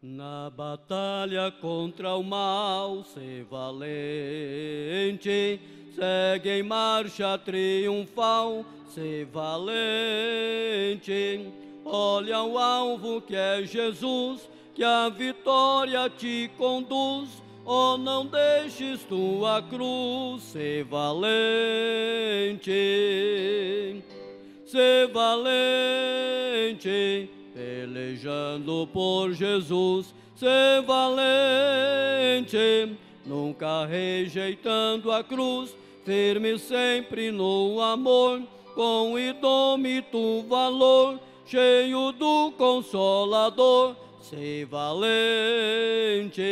Na batalha contra o mal, ser valente, segue em marcha triunfal, ser valente. Olha o alvo que é Jesus, que a vitória te conduz. Oh, não deixes tua cruz, ser valente, ser valente. Pelejando por Jesus, ser valente, nunca rejeitando a cruz, firme sempre no amor, com indômito valor, cheio do Consolador, ser valente.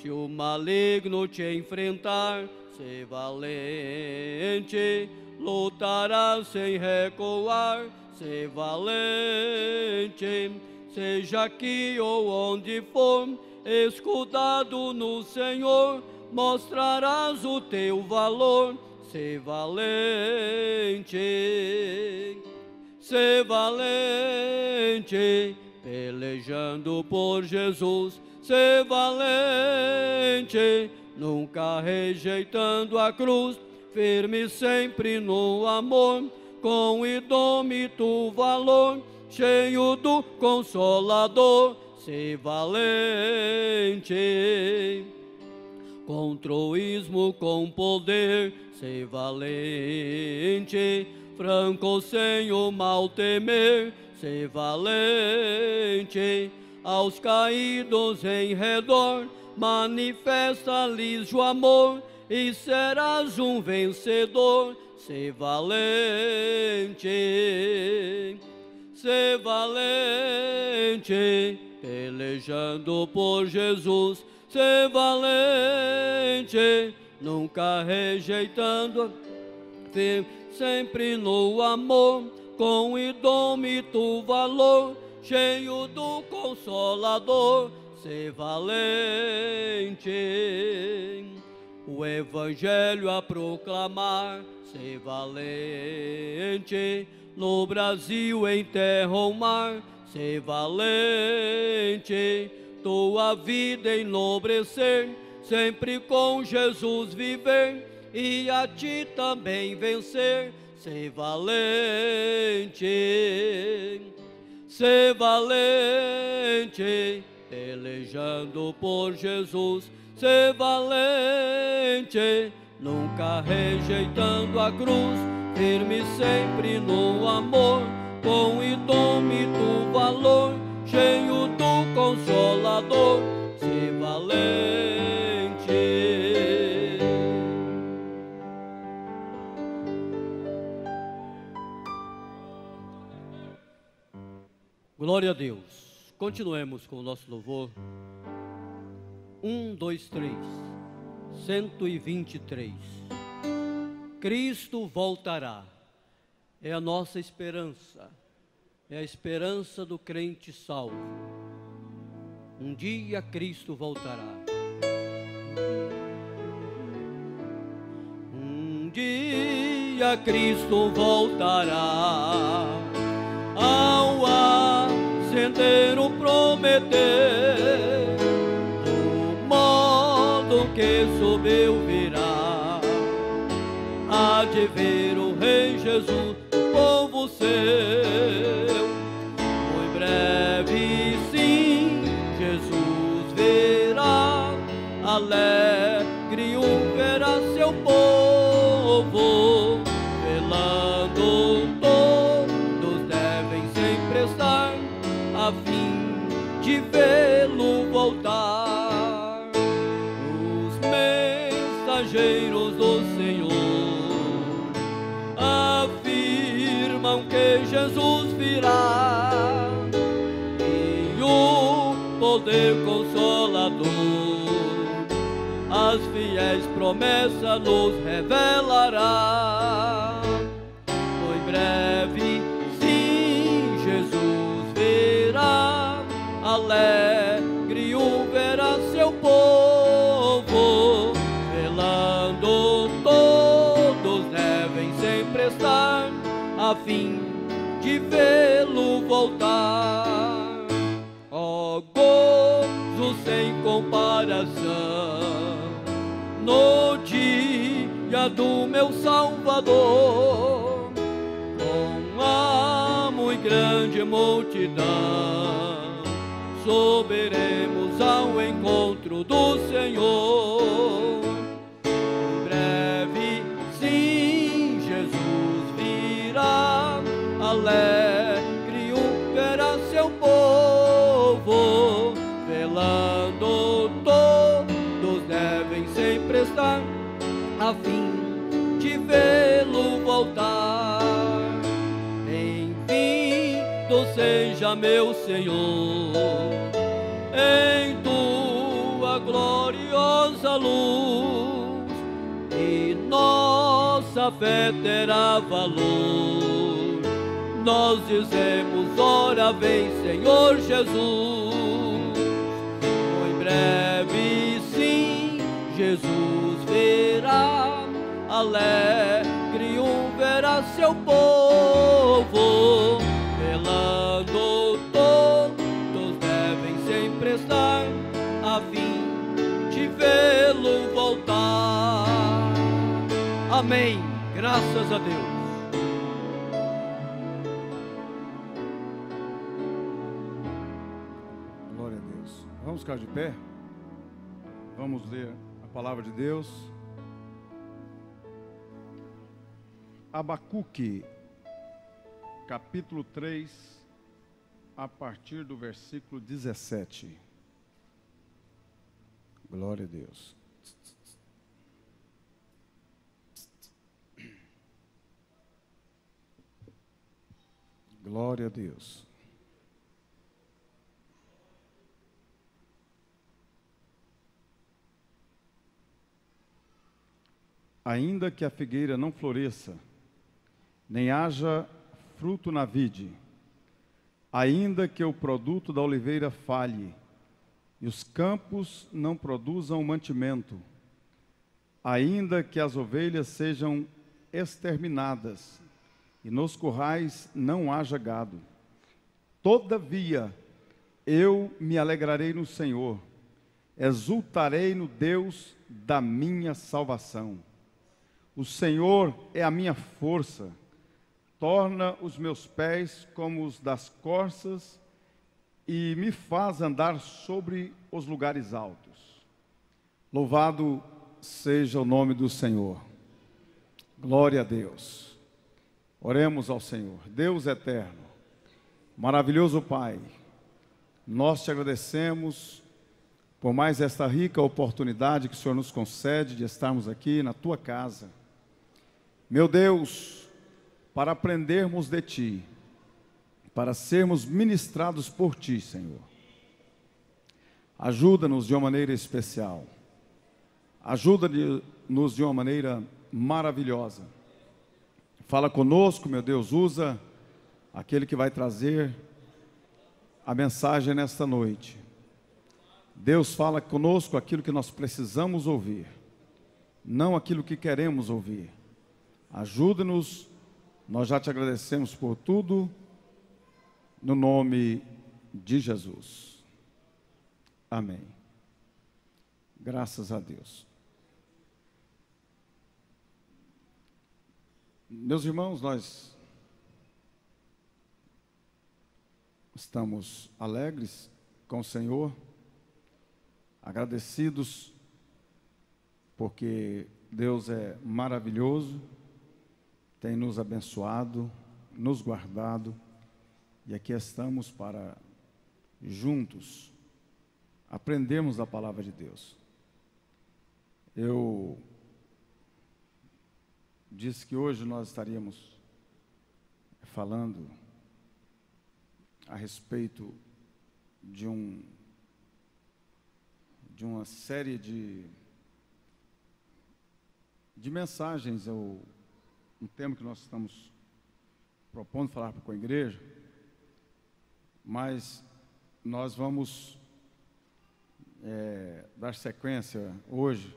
Se o maligno te enfrentar, ser valente, lutarás sem recuar, ser valente, seja aqui ou onde for, escudado no Senhor, mostrarás o teu valor, ser valente, ser valente, pelejando por Jesus, ser valente, nunca rejeitando a cruz, firme sempre no amor, com indômito valor, cheio do Consolador, ser valente. Contra o ismo com poder, ser valente, franco sem o mal temer, ser valente. Aos caídos em redor, manifesta-lhes o amor, e serás um vencedor, ser valente, ser valente, pelejando por Jesus, ser valente, nunca rejeitando, sempre no amor, com indômito valor, cheio do Consolador, ser valente. O Evangelho a proclamar, ser valente, no Brasil em terra ou mar, ser valente, tua vida enobrecer, sempre com Jesus viver, e a ti também vencer, ser valente, ser valente, pelejando por Jesus, ser valente, nunca rejeitando a cruz, firme sempre no amor, com indômito valor, cheio do Consolador, ser valente. Glória a Deus. Continuemos com o nosso louvor. 1, 2, 3. 123. Cristo voltará. É a nossa esperança. É a esperança do crente salvo. Um dia Cristo voltará. Um dia Cristo voltará. Ao acender o prometer, do modo que subiu virá, há de vir o Rei Jesus, povo seu. Muito breve sim, Jesus virá, alegre o verá seu povo, velando todos devem sempre estar, a fim de vê-lo voltar. Os mensageiros do Senhor afirmam que Jesus virá, e o poder consolador as fiéis promessas nos revelará. Muito breve sim, Jesus virá, alegre o verá vê-lo voltar. Ó gozo sem comparação no dia do meu Salvador, com a muito grande multidão subiremos ao encontro do Senhor. Em breve, sim, Jesus virá, alegre verá seu povo, velando todos devem sempre estar, a fim de vê-lo voltar. Bem-vindo seja meu Senhor, em tua gloriosa luz, e nossa fé terá valor. Nós dizemos, ora vem Senhor Jesus. Em breve sim, Jesus verá, alegre verá seu povo, velando todos devem sempre estar, a fim de vê-lo voltar. Amém. Graças a Deus. Glória a Deus. Vamos ficar de pé. Vamos ler a palavra de Deus. Abacuque, capítulo 3, a partir do versículo 17. Glória a Deus. Glória a Deus. Ainda que a figueira não floresça, nem haja fruto na vide, ainda que o produto da oliveira falhe, e os campos não produzam mantimento, ainda que as ovelhas sejam exterminadas, e nos currais não haja gado, todavia eu me alegrarei no Senhor, exultarei no Deus da minha salvação. O Senhor é a minha força, torna os meus pés como os das corças e me faz andar sobre os lugares altos. Louvado seja o nome do Senhor. Glória a Deus. Oremos ao Senhor. Deus eterno, maravilhoso Pai, nós te agradecemos por mais esta rica oportunidade que o Senhor nos concede de estarmos aqui na tua casa. Meu Deus, para aprendermos de Ti, para sermos ministrados por Ti, Senhor. Ajuda-nos de uma maneira especial. Ajuda-nos de uma maneira maravilhosa. Fala conosco, meu Deus, usa aquele que vai trazer a mensagem nesta noite. Deus, fala conosco aquilo que nós precisamos ouvir, não aquilo que queremos ouvir. Ajuda-nos, nós já te agradecemos por tudo, no nome de Jesus. Amém. Graças a Deus. Meus irmãos, nós estamos alegres com o Senhor, agradecidos, porque Deus é maravilhoso, tem nos abençoado, nos guardado, e aqui estamos para juntos aprendermos a palavra de Deus. Eu disse que hoje nós estaríamos falando a respeito de uma série de mensagens, um tema que nós estamos propondo falar com a igreja, mas nós vamos dar sequência hoje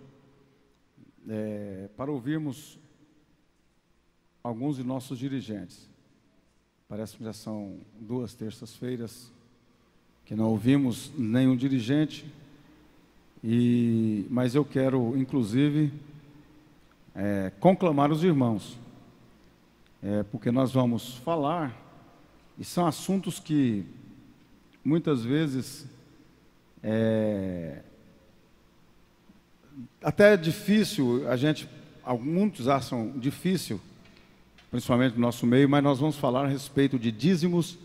para ouvirmos alguns de nossos dirigentes. Parece que já são 2 terças-feiras que não ouvimos nenhum dirigente, mas eu quero, inclusive, conclamar os irmãos, porque nós vamos falar, e são assuntos que muitas vezes até é difícil, muitos acham difícil, principalmente no nosso meio, mas nós vamos falar a respeito de dízimos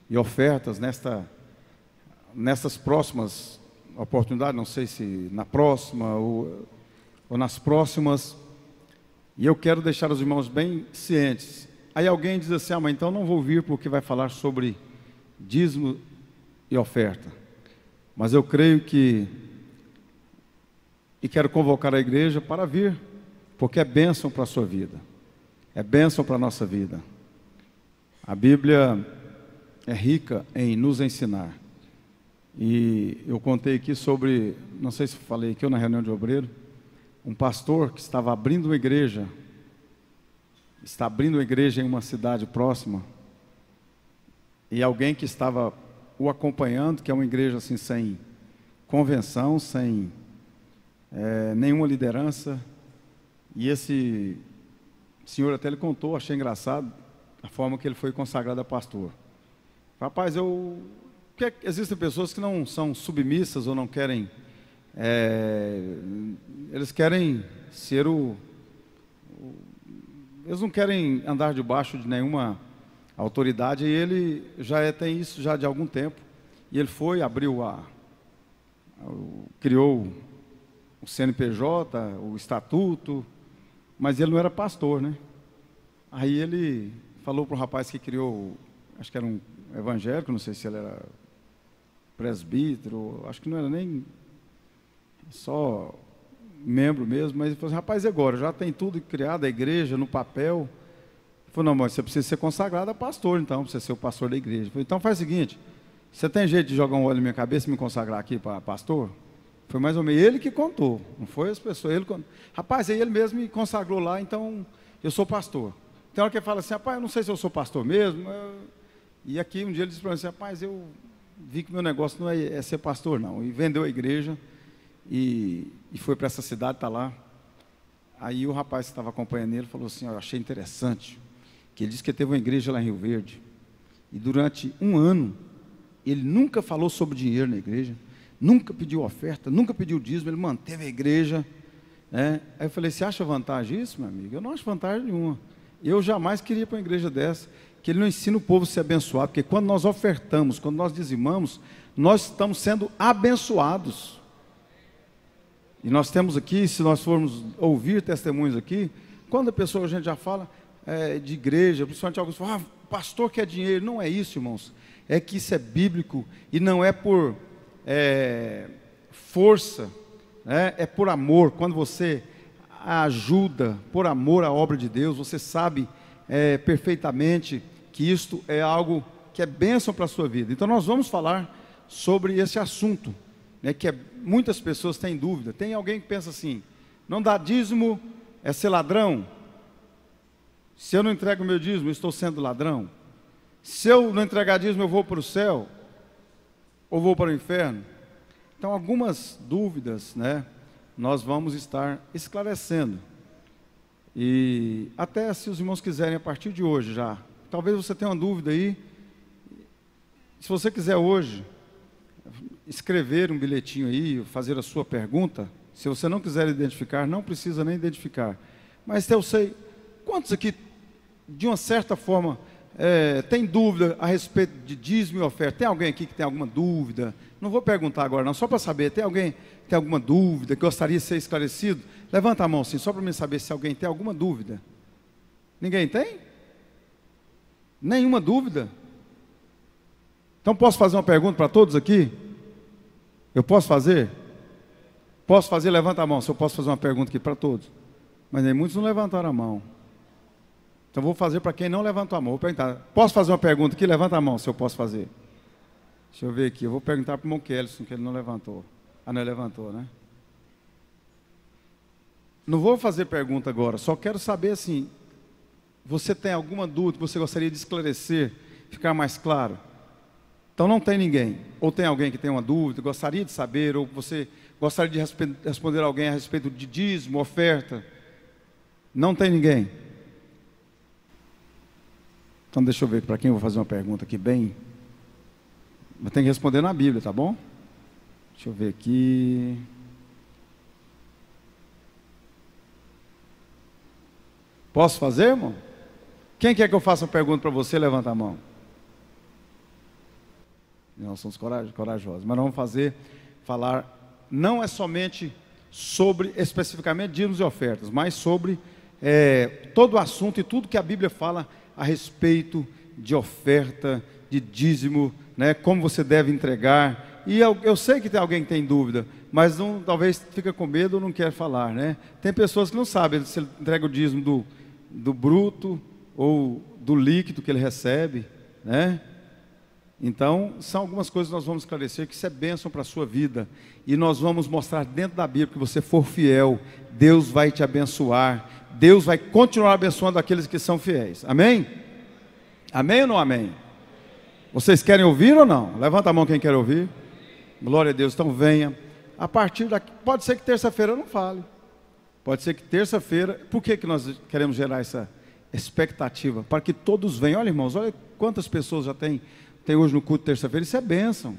e ofertas nessas próximas oportunidades, não sei se na próxima ou nas próximas, e eu quero deixar os irmãos bem cientes. Aí alguém diz assim, mas então não vou vir porque vai falar sobre dízimo e oferta, mas eu creio e quero convocar a igreja para vir, porque é bênção para a sua vida, é bênção para a nossa vida. A Bíblia é rica em nos ensinar, e eu contei aqui sobre, não sei se falei aqui ou na reunião de obreiro, um pastor que estava abrindo uma igreja, está abrindo uma igreja em uma cidade próxima, e alguém que estava o acompanhando, que é uma igreja assim sem convenção, sem nenhuma liderança, e esse senhor até ele contou, achei engraçado a forma que ele foi consagrado a pastor. Rapaz, existem pessoas que não são submissas ou não querem, eles querem ser eles não querem andar debaixo de nenhuma autoridade, e ele tem isso já de algum tempo, e ele criou o CNPJ, o estatuto, mas ele não era pastor, né? Aí ele falou para o rapaz que criou, acho que era um evangélico, não sei se ele era presbítero, acho que não era nem só membro mesmo, mas ele falou assim, rapaz, e agora? Já tem tudo criado, a igreja, no papel. Ele falou, não, mas você precisa ser consagrado a pastor, então, para você ser o pastor da igreja. Ele falou, então faz o seguinte, você tem jeito de jogar um óleo na minha cabeça e me consagrar aqui para pastor? Foi mais ou menos ele que contou, não foi as pessoas. Rapaz, aí ele mesmo me consagrou lá, então eu sou pastor. Tem hora que ele fala assim, rapaz, eu não sei se eu sou pastor mesmo. E aqui um dia ele disse para mim assim, rapaz, eu vi que meu negócio não é ser pastor não. E vendeu a igreja e foi para essa cidade, está lá. Aí o rapaz que estava acompanhando ele falou assim, eu achei interessante, que ele disse que teve uma igreja lá em Rio Verde, e durante 1 ano, ele nunca falou sobre dinheiro na igreja, nunca pediu oferta, nunca pediu dízimo, ele manteve a igreja, né? Aí eu falei, você acha vantagem isso, meu amigo? Eu não acho vantagem nenhuma. Eu jamais queria ir para uma igreja dessa, que ele não ensina o povo a ser abençoado, porque quando nós ofertamos, quando nós dizimamos, nós estamos sendo abençoados. E nós temos aqui, se nós formos ouvir testemunhos aqui, quando a gente já fala de igreja, principalmente alguns falam, pastor quer dinheiro. Não é isso, irmãos, é que isso é bíblico, e não é por força, né? É por amor. Quando você ajuda por amor à obra de Deus, você sabe perfeitamente que isto é algo que é bênção para a sua vida. Então nós vamos falar sobre esse assunto, né, que muitas pessoas têm dúvida. Tem alguém que pensa assim, não dar dízimo é ser ladrão? Se eu não entrego o meu dízimo, eu estou sendo ladrão? Se eu não entregar dízimo, eu vou para o céu? Ou vou para o inferno? Então algumas dúvidas, né, nós vamos estar esclarecendo. E até se os irmãos quiserem a partir de hoje já, talvez você tenha uma dúvida aí, se você quiser hoje escrever um bilhetinho aí, fazer a sua pergunta, se você não quiser identificar, não precisa nem identificar, mas eu sei, quantos aqui, de uma certa forma, tem dúvida a respeito de dízimo e oferta? Tem alguém aqui que tem alguma dúvida? Não vou perguntar agora não, só para saber, tem alguém que tem alguma dúvida, que gostaria de ser esclarecido? Levanta a mão assim, só para mim saber se alguém tem alguma dúvida. Ninguém tem? Nenhuma dúvida? Então posso fazer uma pergunta para todos aqui? Eu posso fazer? Posso fazer? Levanta a mão, se eu posso fazer uma pergunta aqui para todos. Mas nem muitos não levantaram a mão. Então vou fazer para quem não levantou a mão. Vou perguntar, posso fazer uma pergunta aqui? Levanta a mão se eu posso fazer. Deixa eu ver aqui, eu vou perguntar para o irmão Kelson, que ele não levantou. Ah, não, ele levantou, né? Não vou fazer pergunta agora, só quero saber assim, você tem alguma dúvida que você gostaria de esclarecer ficar mais claro? Então não tem ninguém. Ou tem alguém que tem uma dúvida, gostaria de saber, ou você gostaria de responder a alguém a respeito de dízimo, oferta? Não tem ninguém. Então deixa eu ver para quem eu vou fazer uma pergunta aqui bem. Mas tem que responder na Bíblia, tá bom? Deixa eu ver aqui. Posso fazer, irmão? Quem quer que eu faça uma pergunta para você? Levanta a mão. Nós somos corajosos, mas nós vamos falar, não é somente sobre, especificamente, dízimos e ofertas, mas sobre todo o assunto e tudo que a Bíblia fala a respeito de oferta, de dízimo, né, como você deve entregar. E eu sei que tem alguém que tem dúvida, mas talvez fica com medo ou não quer falar, né? Tem pessoas que não sabem se ele entrega o dízimo do bruto ou do líquido que ele recebe, né? Então, são algumas coisas que nós vamos esclarecer, que isso é bênção para a sua vida. E nós vamos mostrar dentro da Bíblia que você for fiel, Deus vai te abençoar. Deus vai continuar abençoando aqueles que são fiéis. Amém? Amém ou não amém? Vocês querem ouvir ou não? Levanta a mão quem quer ouvir. Glória a Deus. Então venha. A partir daqui, pode ser que terça-feira eu não fale. Pode ser que terça-feira, por que nós queremos gerar essa expectativa? Para que todos venham. Olha, irmãos, olha quantas pessoas já tem hoje no culto de terça-feira. Isso é bênção.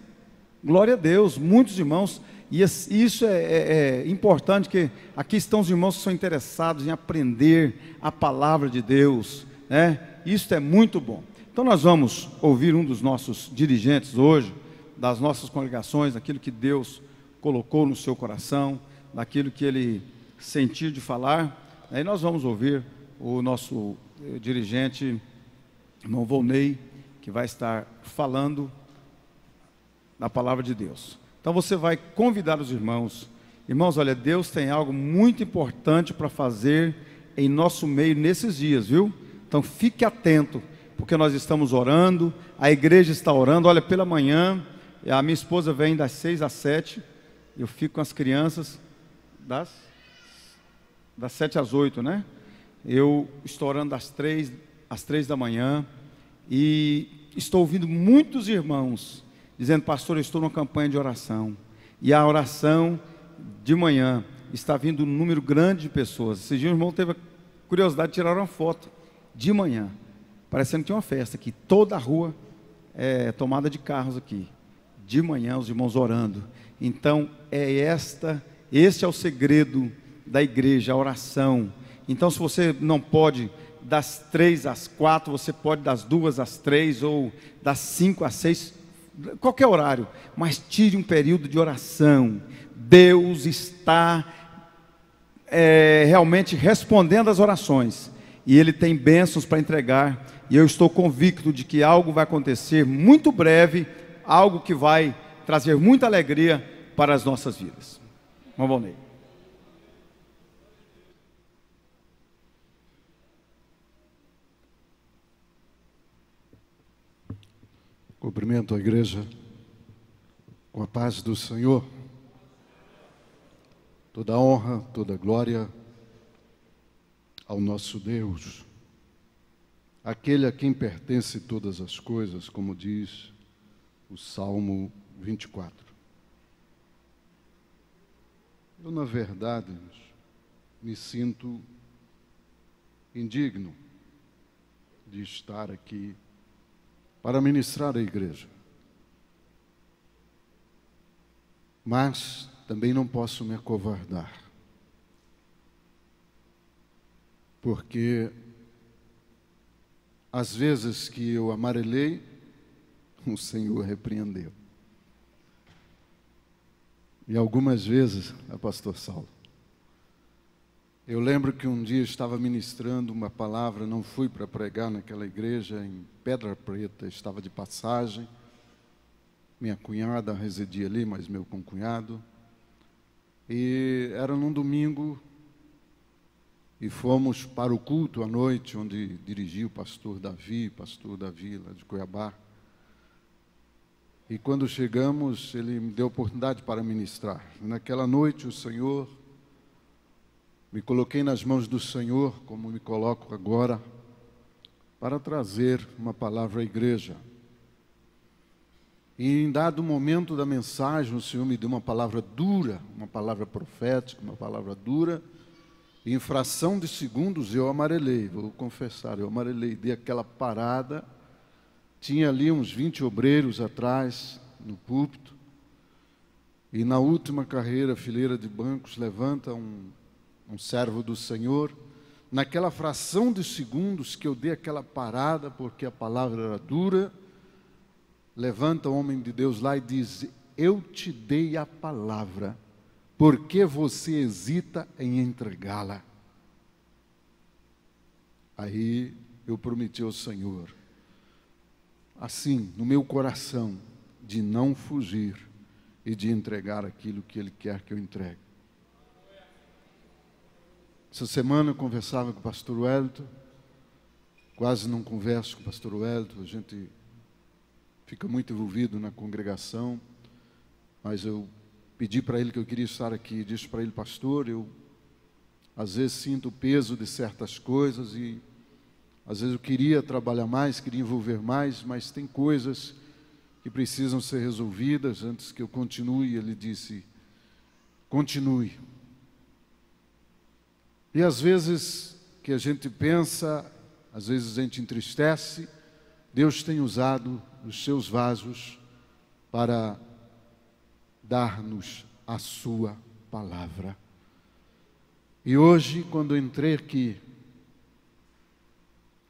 Glória a Deus. Muitos irmãos. E isso é importante, que aqui estão os irmãos que são interessados em aprender a palavra de Deus, né? Isso é muito bom. Então nós vamos ouvir um dos nossos dirigentes hoje, das nossas congregações, daquilo que Deus colocou no seu coração, daquilo que ele sentiu de falar. Aí nós vamos ouvir o nosso dirigente, irmão Volney, que vai estar falando da palavra de Deus. Então você vai convidar os irmãos. Irmãos, olha, Deus tem algo muito importante para fazer em nosso meio nesses dias, viu? Então fique atento, porque nós estamos orando, a igreja está orando. Olha, pela manhã, a minha esposa vem das 6 às 7, eu fico com as crianças das 7 às 8, né? Eu estou orando das 3 às 3 da manhã, e estou ouvindo muitos irmãos dizendo: pastor, eu estou numa campanha de oração, e a oração de manhã está vindo um número grande de pessoas. Esse dia o irmão teve a curiosidade de tirar uma foto de manhã, parecendo que tinha uma festa aqui, toda a rua tomada de carros aqui, de manhã os irmãos orando. Então este é o segredo da igreja, a oração. Então se você não pode das 3 às 4, você pode das 2 às 3, ou das 5 às 6, qualquer horário, mas tire um período de oração. Deus está realmente respondendo às orações, e Ele tem bênçãos para entregar, e eu estou convicto de que algo vai acontecer muito breve, algo que vai trazer muita alegria para as nossas vidas. Vamos, Valnei. Cumprimento a igreja com a paz do Senhor. Toda honra, toda glória ao nosso Deus, aquele a quem pertence todas as coisas, como diz o Salmo 24. Eu, na verdade, me sinto indigno de estar aqui para ministrar a igreja. Mas também não posso me acovardar, porque às vezes que eu amarelei, o Senhor repreendeu. E algumas vezes, pastor Saulo, eu lembro que um dia estava ministrando uma palavra, não fui para pregar naquela igreja em Pedra Preta, estava de passagem, minha cunhada residia ali, mas meu concunhado, e era num domingo, e fomos para o culto à noite, onde dirigia o pastor Davi lá de Cuiabá. E quando chegamos, ele me deu oportunidade para ministrar. Naquela noite, o Senhor, me coloquei nas mãos do Senhor, como me coloco agora, para trazer uma palavra à igreja. E em dado momento da mensagem, o Senhor me deu uma palavra dura, uma palavra profética, uma palavra dura. E em fração de segundos eu amarelei, vou confessar, eu amarelei, dei aquela parada. Tinha ali uns 20 obreiros atrás, no púlpito. E na última fileira de bancos, levanta um servo do Senhor. Naquela fração de segundos que eu dei aquela parada, porque a palavra era dura, levanta o homem de Deus lá e diz: eu te dei a palavra, por que você hesita em entregá-la? Aí eu prometi ao Senhor, assim, no meu coração, de não fugir e de entregar aquilo que Ele quer que eu entregue. Essa semana eu conversava com o pastor Wellington, quase não converso com o pastor Wellington, a gente fica muito envolvido na congregação, mas eu pedi para ele que eu queria estar aqui, disse para ele: pastor, eu às vezes sinto o peso de certas coisas e às vezes eu queria trabalhar mais, queria envolver mais, mas tem coisas que precisam ser resolvidas antes que eu continue. Ele disse: continue. E às vezes que a gente pensa, às vezes a gente entristece, Deus tem usado os seus vasos para dar-nos a sua palavra. E hoje, quando eu entrei aqui,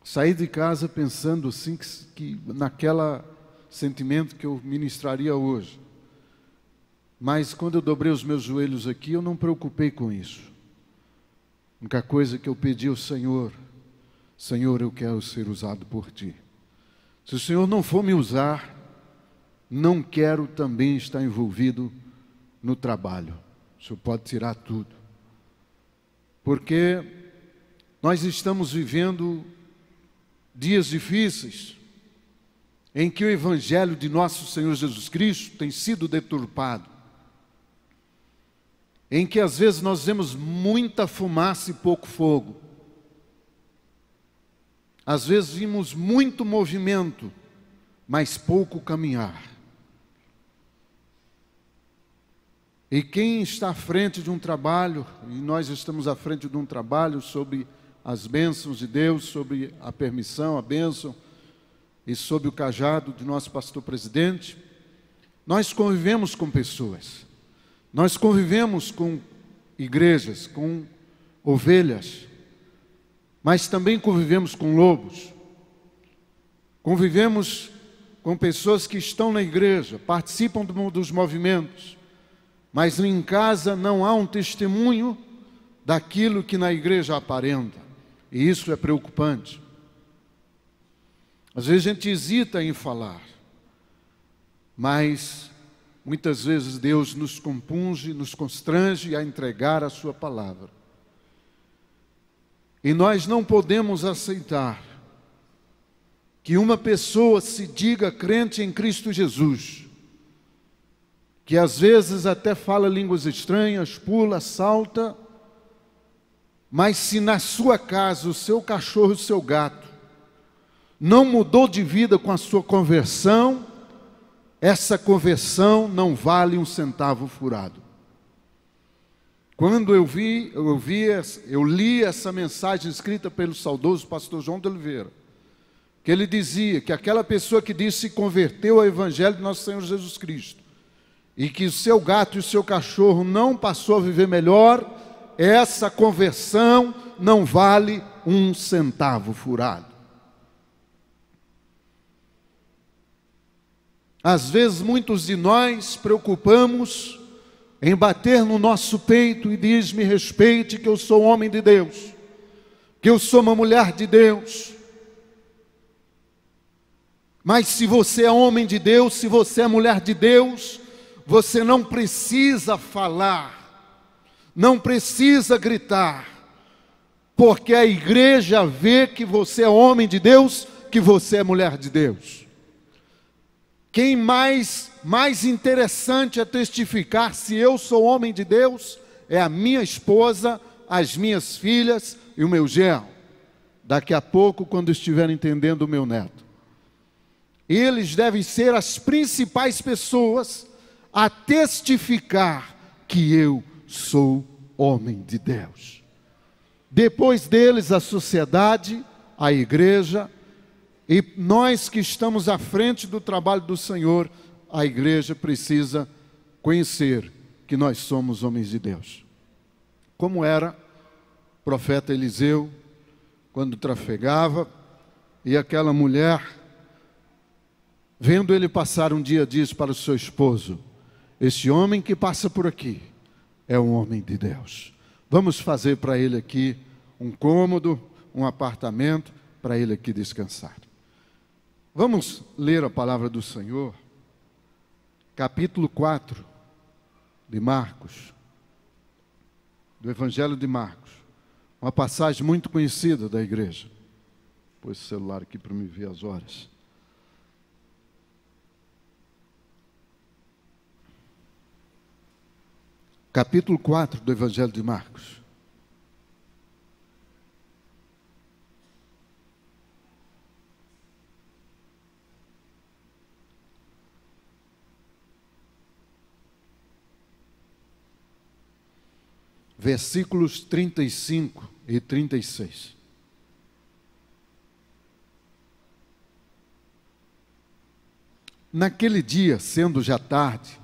saí de casa pensando assim, que naquela sentimento que eu ministraria hoje. Mas quando eu dobrei os meus joelhos aqui, eu não me preocupei com isso. A única coisa que eu pedi ao Senhor: Senhor, eu quero ser usado por Ti. Se o Senhor não for me usar, não quero também estar envolvido no trabalho. O Senhor pode tirar tudo. Porque nós estamos vivendo dias difíceis, em que o Evangelho de nosso Senhor Jesus Cristo tem sido deturpado, em que às vezes nós vemos muita fumaça e pouco fogo. Às vezes vimos muito movimento, mas pouco caminhar. E quem está à frente de um trabalho, e nós estamos à frente de um trabalho sobre as bênçãos de Deus, sobre a permissão, a bênção, e sobre o cajado de nosso pastor presidente, nós convivemos com pessoas, nós convivemos com igrejas, com ovelhas, mas também convivemos com lobos, convivemos com pessoas que estão na igreja, participam dos movimentos, mas em casa não há um testemunho daquilo que na igreja aparenta, e isso é preocupante. Às vezes a gente hesita em falar, mas muitas vezes Deus nos compunge, nos constrange a entregar a sua palavra. E nós não podemos aceitar que uma pessoa se diga crente em Cristo Jesus, que às vezes até fala línguas estranhas, pula, salta, mas se na sua casa o seu cachorro e o seu gato não mudou de vida com a sua conversão, essa conversão não vale um centavo furado. Quando eu li essa mensagem escrita pelo saudoso pastor João de Oliveira, que ele dizia que aquela pessoa que disse se converteu ao Evangelho de nosso Senhor Jesus Cristo, e que o seu gato e o seu cachorro não passou a viver melhor, essa conversão não vale um centavo furado. Às vezes muitos de nós preocupamos em bater no nosso peito e diz: me respeite que eu sou homem de Deus, que eu sou uma mulher de Deus. Mas se você é homem de Deus, se você é mulher de Deus, você não precisa falar, não precisa gritar, porque a igreja vê que você é homem de Deus, que você é mulher de Deus. Quem mais interessante a testificar se eu sou homem de Deus é a minha esposa, as minhas filhas e o meu genro. daqui a pouco, quando estiver entendendo o meu neto. Eles devem ser as principais pessoas a testificar que eu sou homem de Deus. Depois deles, a sociedade, a igreja, e nós que estamos à frente do trabalho do Senhor, a igreja precisa conhecer que nós somos homens de Deus. Como era o profeta Eliseu, quando trafegava, e aquela mulher, vendo ele passar um dia, diz para o seu esposo: esse homem que passa por aqui é um homem de Deus. Vamos fazer para ele aqui um cômodo, um apartamento, para ele aqui descansar. Vamos ler a palavra do Senhor, capítulo 4 de Marcos, do Evangelho de Marcos, uma passagem muito conhecida da igreja. Pôs o celular aqui para me ver as horas. Capítulo 4 do Evangelho de Marcos. Versículos 35 e 36. Naquele dia, sendo já tarde,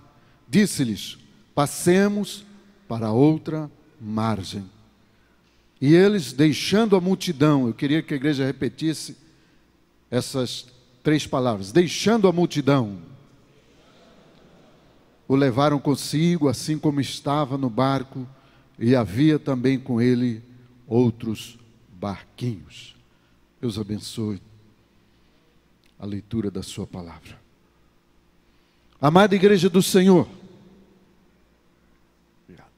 disse-lhes: passemos para outra margem. E eles, deixando a multidão, eu queria que a igreja repetisse essas 3 palavras: deixando a multidão, o levaram consigo, assim como estava no barco, e havia também com ele outros barquinhos. Deus abençoe a leitura da sua palavra. Amada igreja do Senhor, obrigado.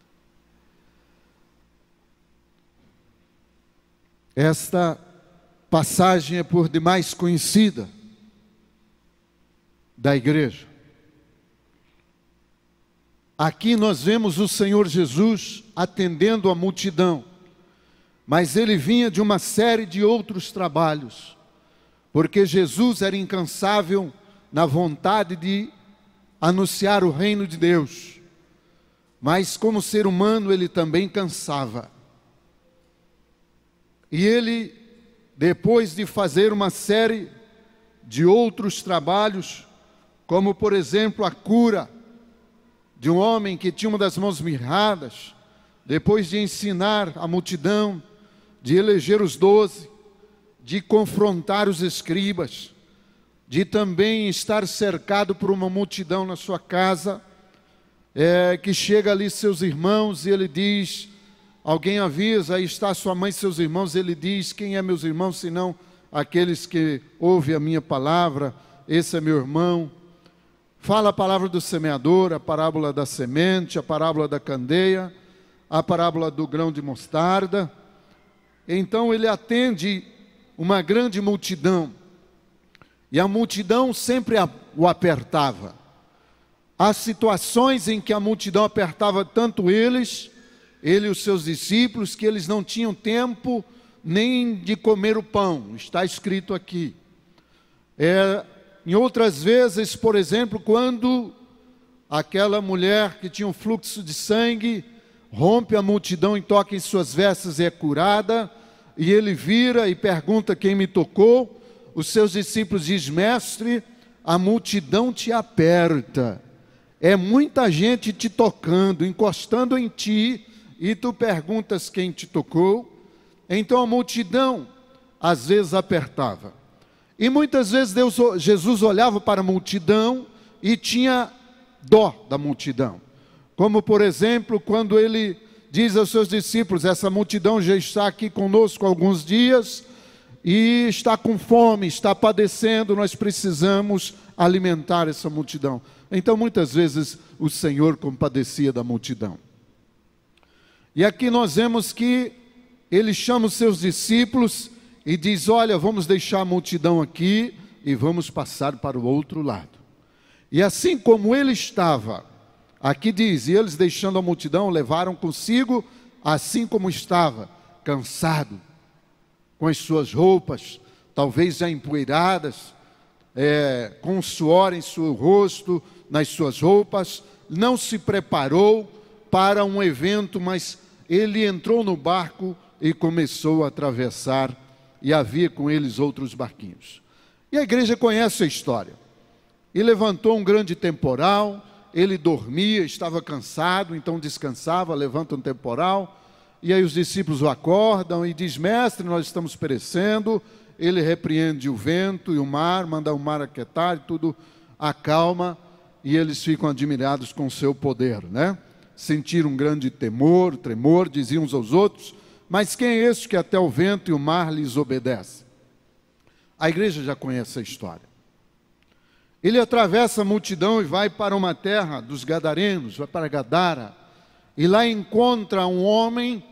Esta passagem é por demais conhecida da igreja. Aqui nós vemos o Senhor Jesus atendendo a multidão, mas ele vinha de uma série de outros trabalhos, porque Jesus era incansável na vontade de anunciar o reino de Deus, mas como ser humano ele também cansava. E ele, depois de fazer uma série de outros trabalhos, como por exemplo a cura de um homem que tinha uma das mãos mirradas, depois de ensinar a multidão, de eleger os 12, de confrontar os escribas, de também estar cercado por uma multidão na sua casa, que chega ali seus irmãos e ele diz, alguém avisa, aí está sua mãe e seus irmãos, ele diz: quem é meus irmãos senão aqueles que ouvem a minha palavra? Esse é meu irmão. Fala a palavra do semeador, a parábola da semente, a parábola da candeia, a parábola do grão de mostarda. Então ele atende uma grande multidão, e a multidão sempre o apertava. Há situações em que a multidão apertava tanto ele e os seus discípulos, que eles não tinham tempo nem de comer o pão, está escrito aqui. Em outras vezes, por exemplo, quando aquela mulher que tinha um fluxo de sangue rompe a multidão e toca em suas vestes e é curada, e ele vira e pergunta quem me tocou, os seus discípulos dizem: mestre, a multidão te aperta, é muita gente te tocando, encostando em ti, e tu perguntas quem te tocou. Então a multidão às vezes apertava. E muitas vezes Jesus olhava para a multidão e tinha dó da multidão. Como por exemplo, quando ele diz aos seus discípulos: essa multidão já está aqui conosco há alguns dias e está com fome, está padecendo, nós precisamos alimentar essa multidão. Então muitas vezes o Senhor compadecia da multidão. E aqui nós vemos que ele chama os seus discípulos e diz: olha, vamos deixar a multidão aqui e vamos passar para o outro lado. E assim como ele estava, aqui diz, e eles deixando a multidão, levaram consigo, assim como estava, cansado. com as suas roupas, talvez já empoeiradas, com suor em seu rosto, nas suas roupas, não se preparou para um evento, mas ele entrou no barco e começou a atravessar, e havia com eles outros barquinhos. E a igreja conhece a história. E levantou um grande temporal, ele dormia, estava cansado, então descansava, levanta um temporal, e aí os discípulos o acordam e diz: mestre, nós estamos perecendo. Ele repreende o vento e o mar, manda o mar aquietar e tudo acalma, e eles ficam admirados com o seu poder, né? Sentiram um grande tremor, diziam uns aos outros: mas quem é este que até o vento e o mar lhes obedece? A igreja já conhece a história. Ele atravessa a multidão e vai para uma terra dos Gadarenos, vai para Gadara, e lá encontra um homem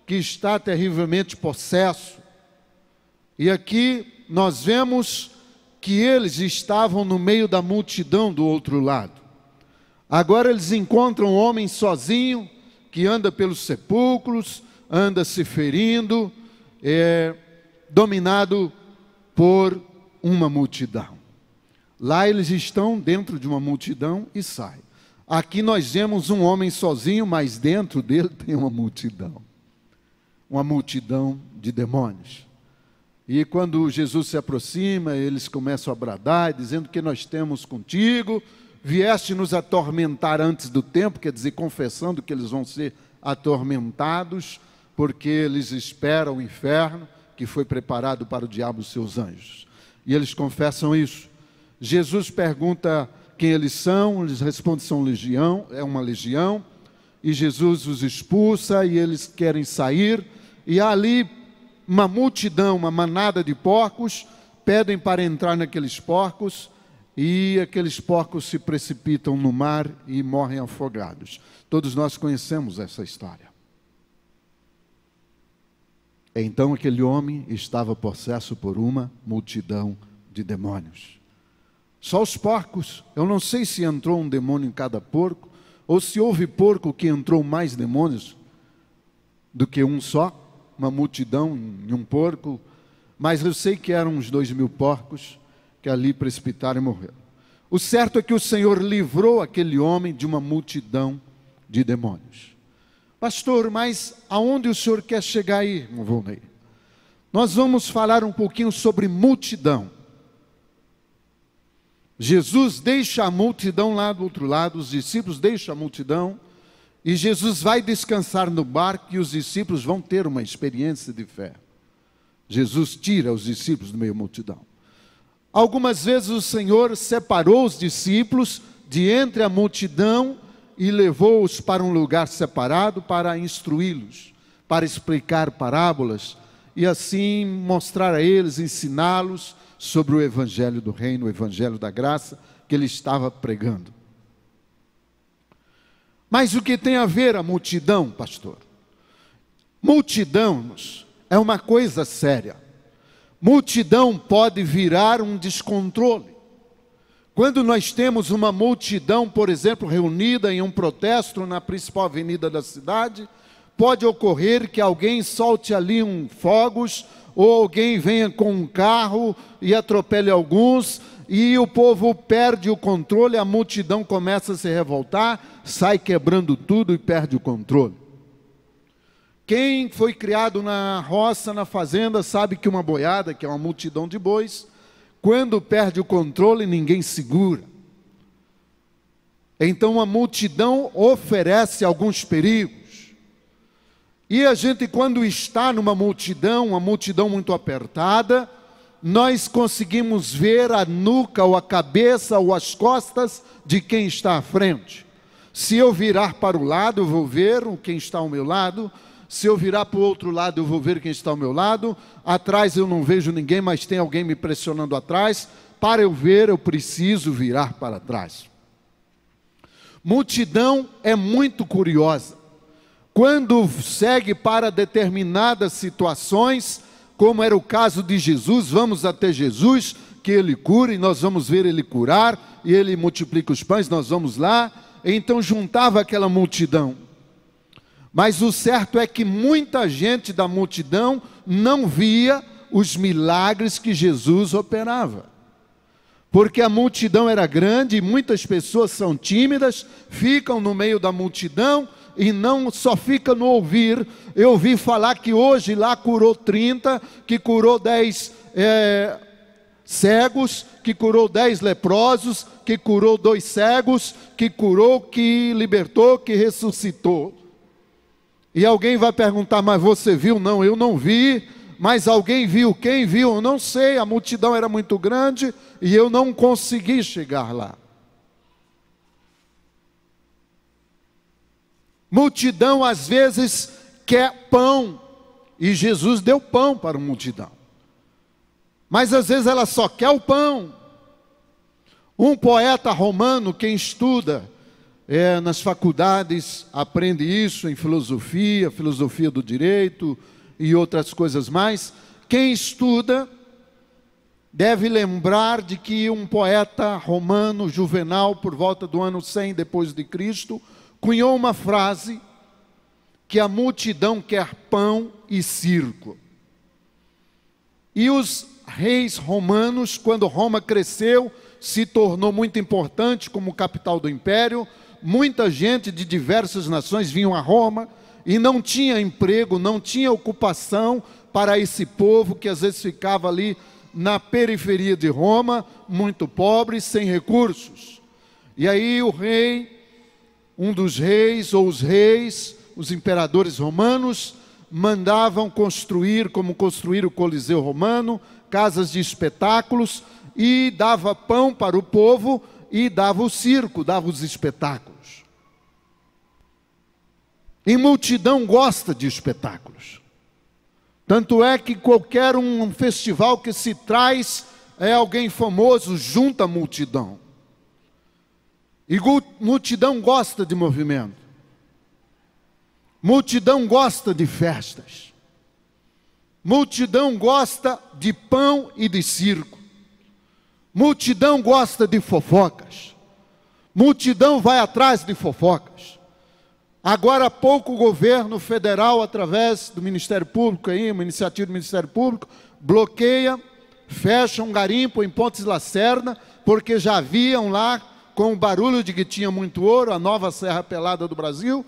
que está terrivelmente possesso. E aqui nós vemos que eles estavam no meio da multidão do outro lado. Agora eles encontram um homem sozinho, que anda pelos sepulcros, anda se ferindo, dominado por uma multidão. Lá eles estão dentro de uma multidão e saem. Aqui nós vemos um homem sozinho, mas dentro dele tem uma multidão de demônios. E quando Jesus se aproxima, eles começam a bradar, dizendo: que nós temos contigo, vieste nos atormentar antes do tempo, quer dizer, confessando que eles vão ser atormentados, porque eles esperam o inferno, que foi preparado para o diabo e seus anjos. E eles confessam isso. Jesus pergunta quem eles são, eles respondem: são legião, é uma legião, e Jesus os expulsa, e eles querem sair, e há ali uma multidão, uma manada de porcos, pedem para entrar naqueles porcos, e aqueles porcos se precipitam no mar e morrem afogados. Todos nós conhecemos essa história. Então aquele homem estava possesso por uma multidão de demônios. Só os porcos, eu não sei se entrou um demônio em cada porco, ou se houve porco que entrou mais demônios do que um só, uma multidão em um porco, mas eu sei que eram uns 2.000 porcos que ali precipitaram e morreram. O certo é que o Senhor livrou aquele homem de uma multidão de demônios. Pastor, mas aonde o senhor quer chegar aí, irmão Volney? Nós vamos falar um pouquinho sobre multidão. Jesus deixa a multidão lá do outro lado, os discípulos deixam a multidão, e Jesus vai descansar no barco, e os discípulos vão ter uma experiência de fé. Jesus tira os discípulos do meio da multidão. Algumas vezes o Senhor separou os discípulos de entre a multidão e levou-os para um lugar separado para instruí-los, para explicar parábolas e assim mostrar a eles, ensiná-los sobre o evangelho do reino, o evangelho da graça que ele estava pregando. Mas o que tem a ver a multidão, pastor? Multidão é uma coisa séria. Multidão pode virar um descontrole. Quando nós temos uma multidão, por exemplo, reunida em um protesto na principal avenida da cidade, pode ocorrer que alguém solte ali fogos, ou alguém venha com um carro e atropele alguns, e o povo perde o controle, a multidão começa a se revoltar, sai quebrando tudo e perde o controle. Quem foi criado na roça, na fazenda, sabe que uma boiada, que é uma multidão de bois, quando perde o controle, ninguém segura. Então a multidão oferece alguns perigos. E a gente, quando está numa multidão, uma multidão muito apertada, nós conseguimos ver a nuca, ou a cabeça, ou as costas de quem está à frente. Se eu virar para o lado, eu vou ver quem está ao meu lado. Se eu virar para o outro lado, eu vou ver quem está ao meu lado. Atrás eu não vejo ninguém, mas tem alguém me pressionando atrás. Para eu ver, eu preciso virar para trás. Multidão é muito curiosa. Quando segue para determinadas situações, como era o caso de Jesus, vamos até Jesus, que ele cura, e nós vamos ver ele curar, e ele multiplica os pães, nós vamos lá. Então juntava aquela multidão. Mas o certo é que muita gente da multidão não via os milagres que Jesus operava. Porque a multidão era grande e muitas pessoas são tímidas, ficam no meio da multidão e não só fica no ouvir. Eu ouvi falar que hoje lá curou 30, que curou 10 cegos, que curou 10 leprosos, que curou 2 cegos, que curou, que libertou, que ressuscitou. E alguém vai perguntar, mas você viu? Não, eu não vi. Mas alguém viu? Quem viu? Eu não sei, a multidão era muito grande e eu não consegui chegar lá. Multidão às vezes quer pão, e Jesus deu pão para a multidão. Mas às vezes ela só quer o pão. Um poeta romano, quem estuda nas faculdades, aprende isso em filosofia do direito e outras coisas mais. Quem estuda deve lembrar de que um poeta romano, Juvenal, por volta do ano 100 depois de Cristo, cunhou uma frase que a multidão quer pão e circo. E os reis romanos, quando Roma cresceu, se tornou muito importante como capital do império, muita gente de diversas nações vinham a Roma e não tinha emprego, não tinha ocupação para esse povo que às vezes ficava ali na periferia de Roma, muito pobre, sem recursos. E aí o rei, um dos reis ou os reis, os imperadores romanos, mandavam construir, como construir o Coliseu Romano, casas de espetáculos, e dava pão para o povo, e dava o circo, dava os espetáculos. E multidão gosta de espetáculos. Tanto é que qualquer um festival que se traz alguém famoso, junta a multidão. E multidão gosta de movimento. Multidão gosta de festas. Multidão gosta de pão e de circo. Multidão gosta de fofocas. Multidão vai atrás de fofocas. Agora há pouco o governo federal, através do Ministério Público, uma iniciativa do Ministério Público, bloqueia, fecha um garimpo em Pontes Lacerda, porque já haviam lá, com o barulho de que tinha muito ouro, a nova Serra Pelada do Brasil,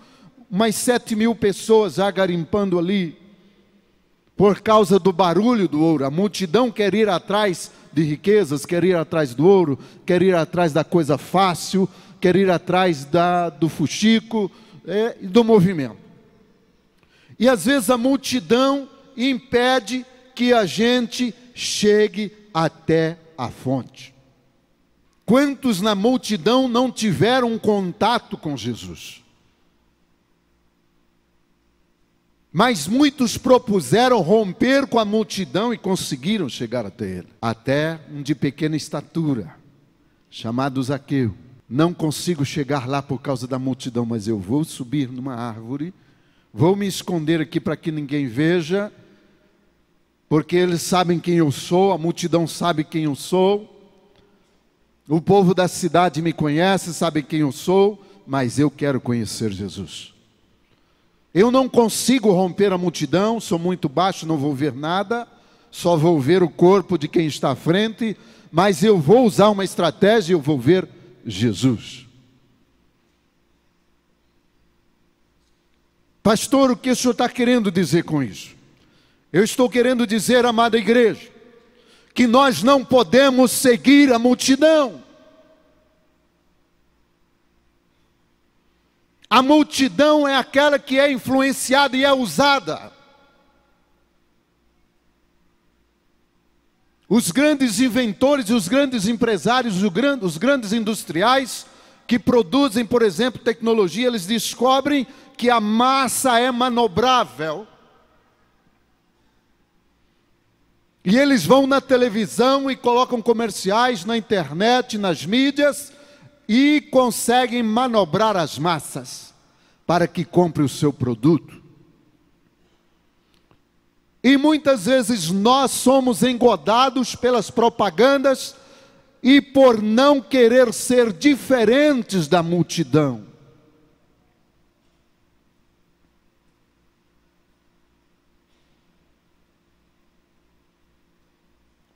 umas 7.000 pessoas já garimpando ali, por causa do barulho do ouro. A multidão quer ir atrás de riquezas, quer ir atrás do ouro, quer ir atrás da coisa fácil, quer ir atrás do fuxico e do movimento. E às vezes a multidão impede que a gente chegue até a fonte. Quantos na multidão não tiveram contato com Jesus? Mas muitos propuseram romper com a multidão e conseguiram chegar até ele. Até um de pequena estatura, chamado Zaqueu. Não consigo chegar lá por causa da multidão, mas eu vou subir numa árvore, vou me esconder aqui para que ninguém veja, porque eles sabem quem eu sou, a multidão sabe quem eu sou, o povo da cidade me conhece, sabe quem eu sou, mas eu quero conhecer Jesus. Eu não consigo romper a multidão, sou muito baixo, não vou ver nada, só vou ver o corpo de quem está à frente, mas eu vou usar uma estratégia e eu vou ver Jesus. Pastor, o que o senhor está querendo dizer com isso? Eu estou querendo dizer, amada igreja, que nós não podemos seguir a multidão. A multidão é aquela que é influenciada e é usada. Os grandes inventores, os grandes empresários, os grandes industriais que produzem, por exemplo, tecnologia, eles descobrem que a massa é manobrável. E eles vão na televisão e colocam comerciais na internet, nas mídias, e conseguem manobrar as massas para que compre o seu produto. E muitas vezes nós somos engodados pelas propagandas e por não querer ser diferentes da multidão.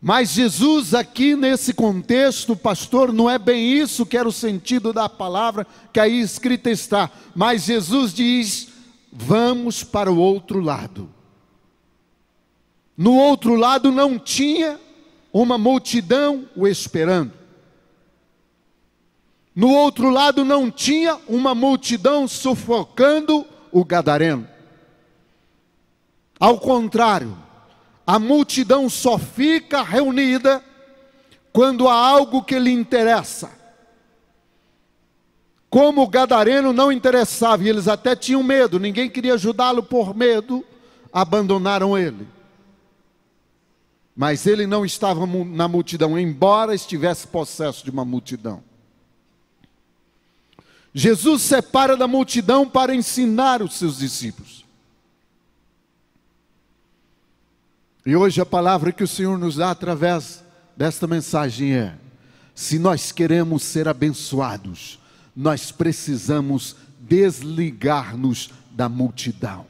Mas Jesus aqui nesse contexto, pastor, não é bem isso que era o sentido da palavra que aí escrita está. Mas Jesus diz, vamos para o outro lado. No outro lado não tinha uma multidão o esperando. No outro lado não tinha uma multidão sufocando o gadareno. Ao contrário, a multidão só fica reunida quando há algo que lhe interessa. Como o gadareno não interessava, e eles até tinham medo, ninguém queria ajudá-lo por medo, abandonaram ele. Mas ele não estava na multidão, embora estivesse possesso de uma multidão. Jesus separa da multidão para ensinar os seus discípulos. E hoje a palavra que o Senhor nos dá através desta mensagem é: se nós queremos ser abençoados, nós precisamos desligar-nos da multidão.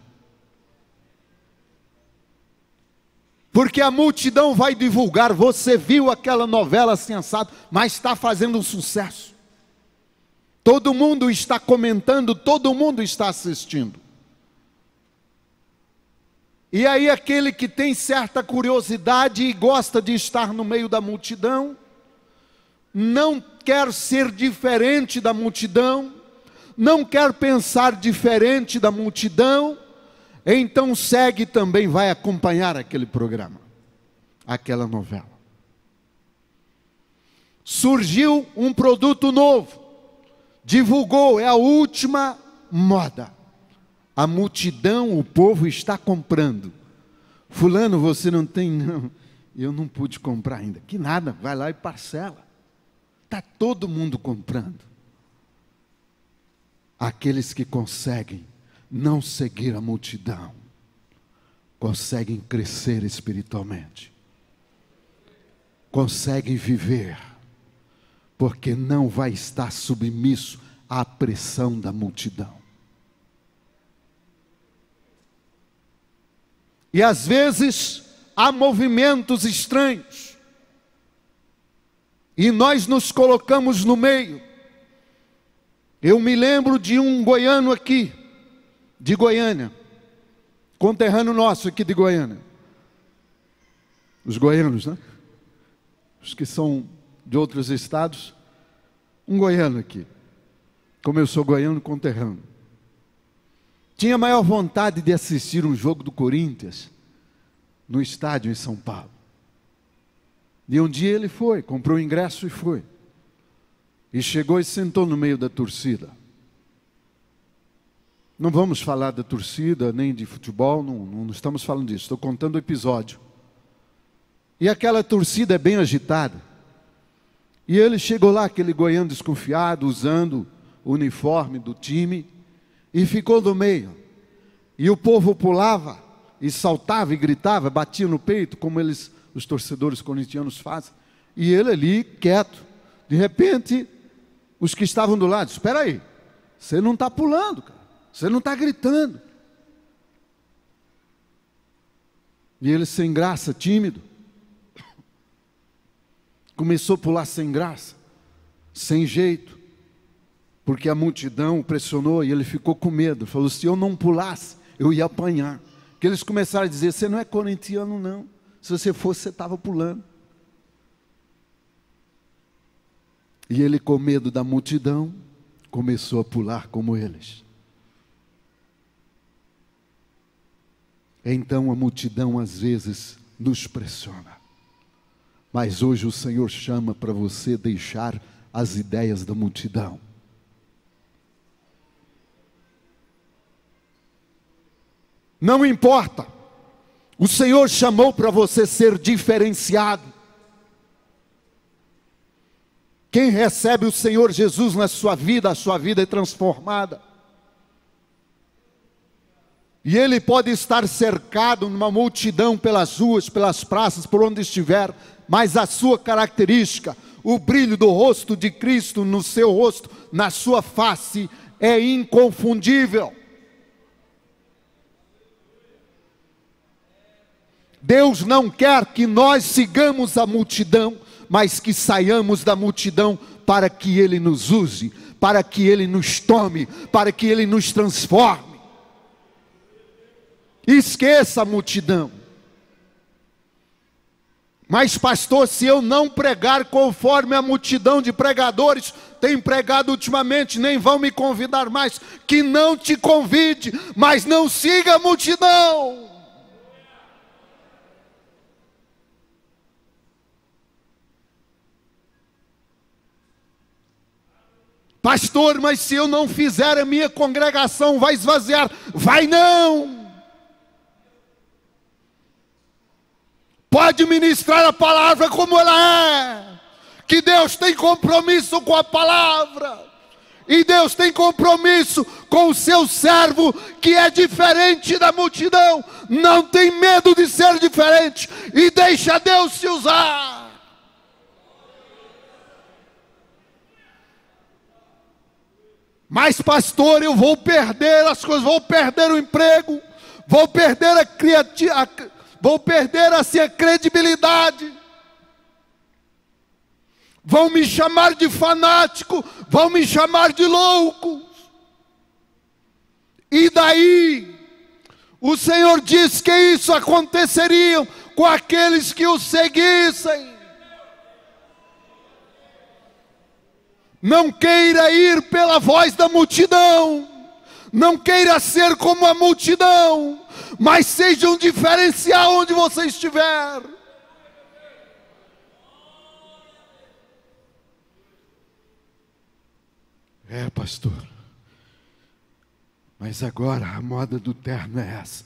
Porque a multidão vai divulgar, você viu aquela novela assim assado, mas está fazendo um sucesso. Todo mundo está comentando, todo mundo está assistindo. E aí aquele que tem certa curiosidade e gosta de estar no meio da multidão, não quer ser diferente da multidão, não quer pensar diferente da multidão, então segue também, vai acompanhar aquele programa, aquela novela. Surgiu um produto novo, divulgou, é a última moda. A multidão, o povo está comprando. Fulano, você não tem? Não, eu não pude comprar ainda. Que nada, vai lá e parcela. Está todo mundo comprando. Aqueles que conseguem não seguir a multidão, conseguem crescer espiritualmente, conseguem viver, porque não vai estar submisso à pressão da multidão. E às vezes há movimentos estranhos, e nós nos colocamos no meio. Eu me lembro de um goiano aqui, de Goiânia, conterrâneo nosso aqui de Goiânia. Os goianos, né? Os que são de outros estados. Um goiano aqui, como eu sou goiano, conterrâneo. Tinha maior vontade de assistir um jogo do Corinthians no estádio em São Paulo. E um dia ele foi, comprou o ingresso e foi. E chegou e sentou no meio da torcida. Não vamos falar da torcida, nem de futebol, não estamos falando disso. Estou contando o episódio. E aquela torcida é bem agitada. E ele chegou lá, aquele goiano desconfiado, usando o uniforme do time, e ficou no meio. E o povo pulava, e saltava, e gritava, batia no peito, como os torcedores corintianos fazem. E ele ali, quieto. De repente, os que estavam do lado, espera aí, você não está pulando, cara. Você não está gritando. E ele sem graça, tímido, começou a pular sem graça, sem jeito, porque a multidão o pressionou e ele ficou com medo. Falou, se eu não pulasse, eu ia apanhar. Porque eles começaram a dizer, você não é corintiano não, se você fosse, você estava pulando. E ele, com medo da multidão, começou a pular como eles. Então a multidão às vezes nos pressiona. Mas hoje o Senhor chama para você deixar as ideias da multidão. Não importa. O Senhor chamou para você ser diferenciado. Quem recebe o Senhor Jesus na sua vida, a sua vida é transformada. E ele pode estar cercado numa multidão pelas ruas, pelas praças, por onde estiver, mas a sua característica, o brilho do rosto de Cristo no seu rosto, na sua face, é inconfundível. Deus não quer que nós sigamos a multidão, mas que saiamos da multidão para que Ele nos use, para que Ele nos tome, para que Ele nos transforme. Esqueça a multidão. Mas pastor, se eu não pregar conforme a multidão de pregadores tem pregado ultimamente, nem vão me convidar mais, que não te convide, mas não siga a multidão. Pastor, mas se eu não fizer, a minha congregação vai esvaziar. Vai não. Pode ministrar a palavra como ela é, que Deus tem compromisso com a palavra, e Deus tem compromisso com o seu servo, que é diferente da multidão. Não tem medo de ser diferente, e deixa Deus se usar. Mas pastor, eu vou perder as coisas, vou perder o emprego, vou perder a criatividade, vou perder assim a credibilidade, vão me chamar de fanático, vão me chamar de louco. E daí, o Senhor diz que isso aconteceria com aqueles que o seguissem. Não queira ir pela voz da multidão, não queira ser como a multidão, mas seja um diferencial onde você estiver. É, pastor, mas agora a moda do terno é essa.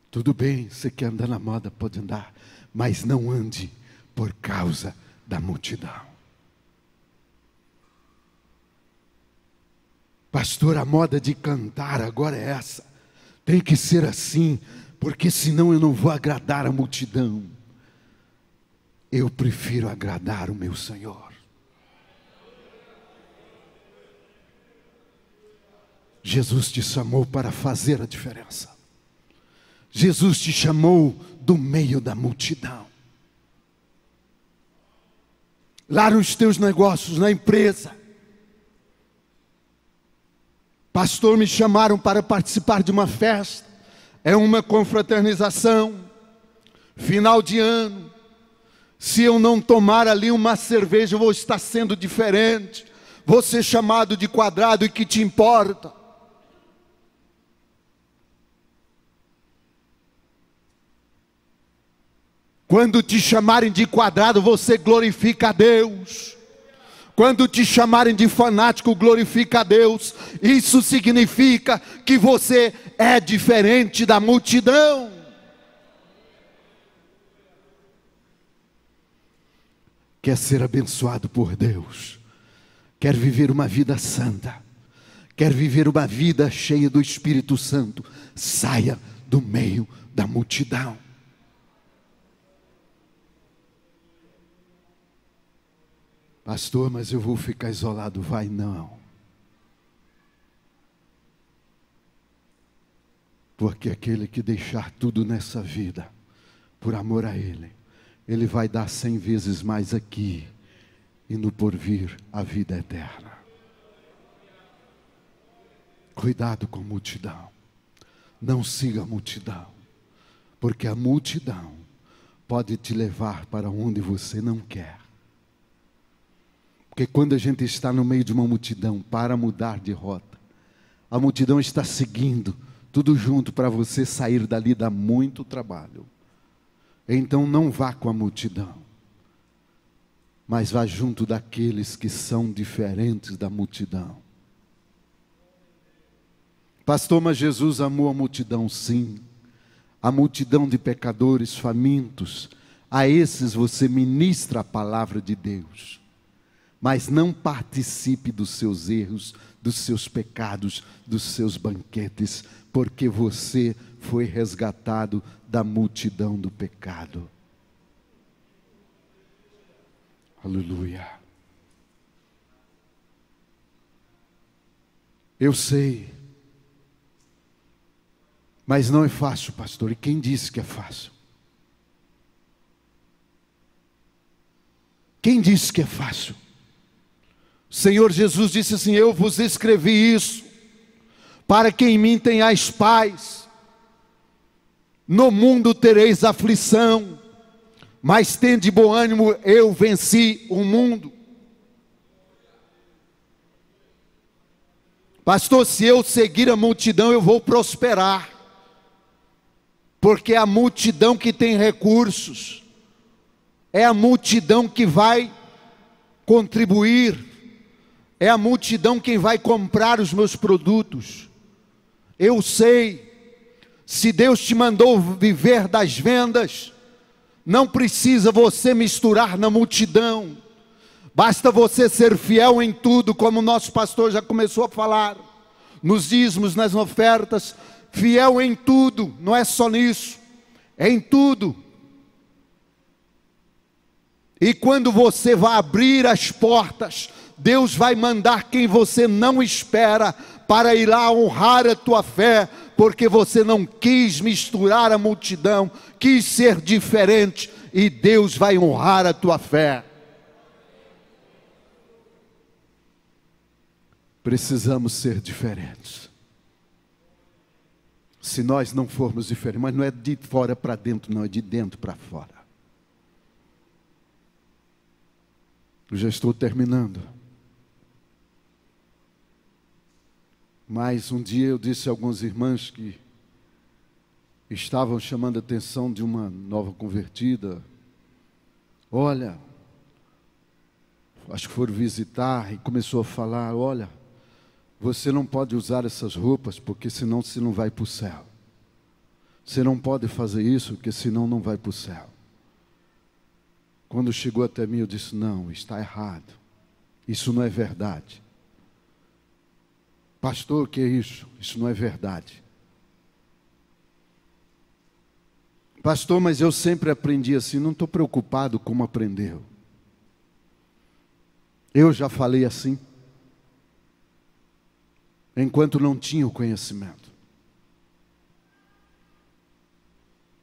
Tudo bem, você quer andar na moda, pode andar, mas não ande por causa da multidão. Pastor, a moda de cantar agora é essa. Tem que ser assim, porque senão eu não vou agradar a multidão. Eu prefiro agradar o meu Senhor. Jesus te chamou para fazer a diferença. Jesus te chamou do meio da multidão. Lá nos teus negócios, na empresa. Pastor, me chamaram para participar de uma festa, é uma confraternização, final de ano. Se eu não tomar ali uma cerveja, eu vou estar sendo diferente, vou ser chamado de quadrado, e que te importa? Quando te chamarem de quadrado, você glorifica a Deus. Quando te chamarem de fanático, glorifica a Deus. Isso significa que você é diferente da multidão. Quer ser abençoado por Deus? Quer viver uma vida santa? Quer viver uma vida cheia do Espírito Santo? Saia do meio da multidão. Pastor, mas eu vou ficar isolado. Vai não. Porque aquele que deixar tudo nessa vida, por amor a Ele, Ele vai dar 100 vezes mais aqui, e no porvir a vida eterna. Cuidado com a multidão. Não siga a multidão, porque a multidão pode te levar para onde você não quer. Porque quando a gente está no meio de uma multidão, para mudar de rota, a multidão está seguindo, tudo junto, para você sair dali dá muito trabalho. Então não vá com a multidão, mas vá junto daqueles que são diferentes da multidão. Pastor, mas Jesus amou a multidão, sim. A multidão de pecadores famintos, a esses você ministra a palavra de Deus. Mas não participe dos seus erros, dos seus pecados, dos seus banquetes, porque você foi resgatado da multidão do pecado. Aleluia. Eu sei Mas não é fácil, pastor. E quem disse que é fácil? Quem disse que é fácil? O Senhor Jesus disse assim: eu vos escrevi isso, para que em mim tenhais paz. No mundo tereis aflição, mas tende bom ânimo, eu venci o mundo. Pastor, se eu seguir a multidão, eu vou prosperar. Porque é a multidão que tem recursos. É a multidão que vai contribuir. É a multidão quem vai comprar os meus produtos. Eu sei, se Deus te mandou viver das vendas, não precisa você misturar na multidão. Basta você ser fiel em tudo, como o nosso pastor já começou a falar. Nos dízimos, nas ofertas, fiel em tudo, não é só nisso, é em tudo. E quando você vai abrir as portas, Deus vai mandar quem você não espera para ir lá honrar a tua fé, porque você não quis misturar a multidão, quis ser diferente, e Deus vai honrar a tua fé. Precisamos ser diferentes. Se nós não formos diferentes, mas não é de fora para dentro, não, é de dentro para fora. Eu já estou terminando. Mas um dia eu disse a algumas irmãs que estavam chamando a atenção de uma nova convertida: olha, acho que foram visitar e começou a falar: olha, você não pode usar essas roupas, porque senão você não vai para o céu. Você não pode fazer isso, porque senão não vai para o céu. Quando chegou até mim, eu disse: não, está errado. Isso não é verdade. Pastor, o que é isso? Isso não é verdade. Pastor, mas eu sempre aprendi assim. Não estou preocupado como aprendeu. Eu já falei assim, enquanto não tinha o conhecimento.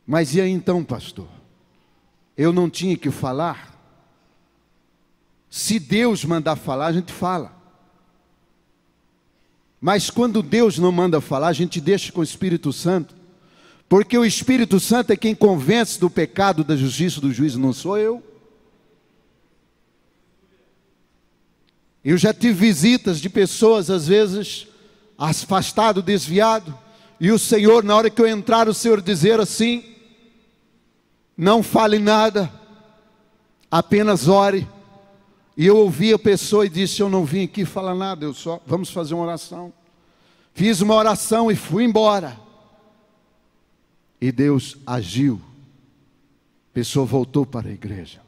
Mas e aí então, pastor? Eu não tinha que falar? Se Deus mandar falar, a gente fala. Mas quando Deus não manda falar, a gente deixa com o Espírito Santo. Porque o Espírito Santo é quem convence do pecado, da justiça, do juízo, não sou eu. Eu já tive visitas de pessoas, às vezes, afastado, desviado. E o Senhor, na hora que eu entrar, o Senhor dizer assim: não fale nada, apenas ore. E eu ouvi a pessoa e disse: eu não vim aqui falar nada, vamos fazer uma oração. Fiz uma oração e fui embora. E Deus agiu. A pessoa voltou para a igreja.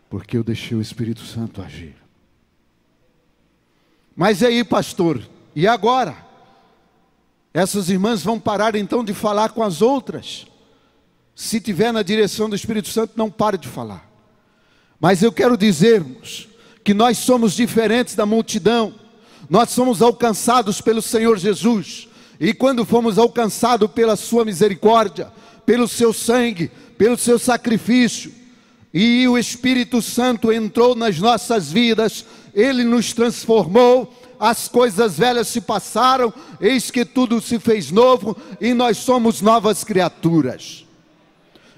Porque eu deixei o Espírito Santo agir. Mas e aí, pastor? E agora? Essas irmãs vão parar então de falar com as outras. Se tiver na direção do Espírito Santo, não pare de falar. Mas eu quero dizer-vos que nós somos diferentes da multidão. Nós somos alcançados pelo Senhor Jesus. E quando fomos alcançados pela sua misericórdia, pelo seu sangue, pelo seu sacrifício, e o Espírito Santo entrou nas nossas vidas, Ele nos transformou, as coisas velhas se passaram, eis que tudo se fez novo, e nós somos novas criaturas.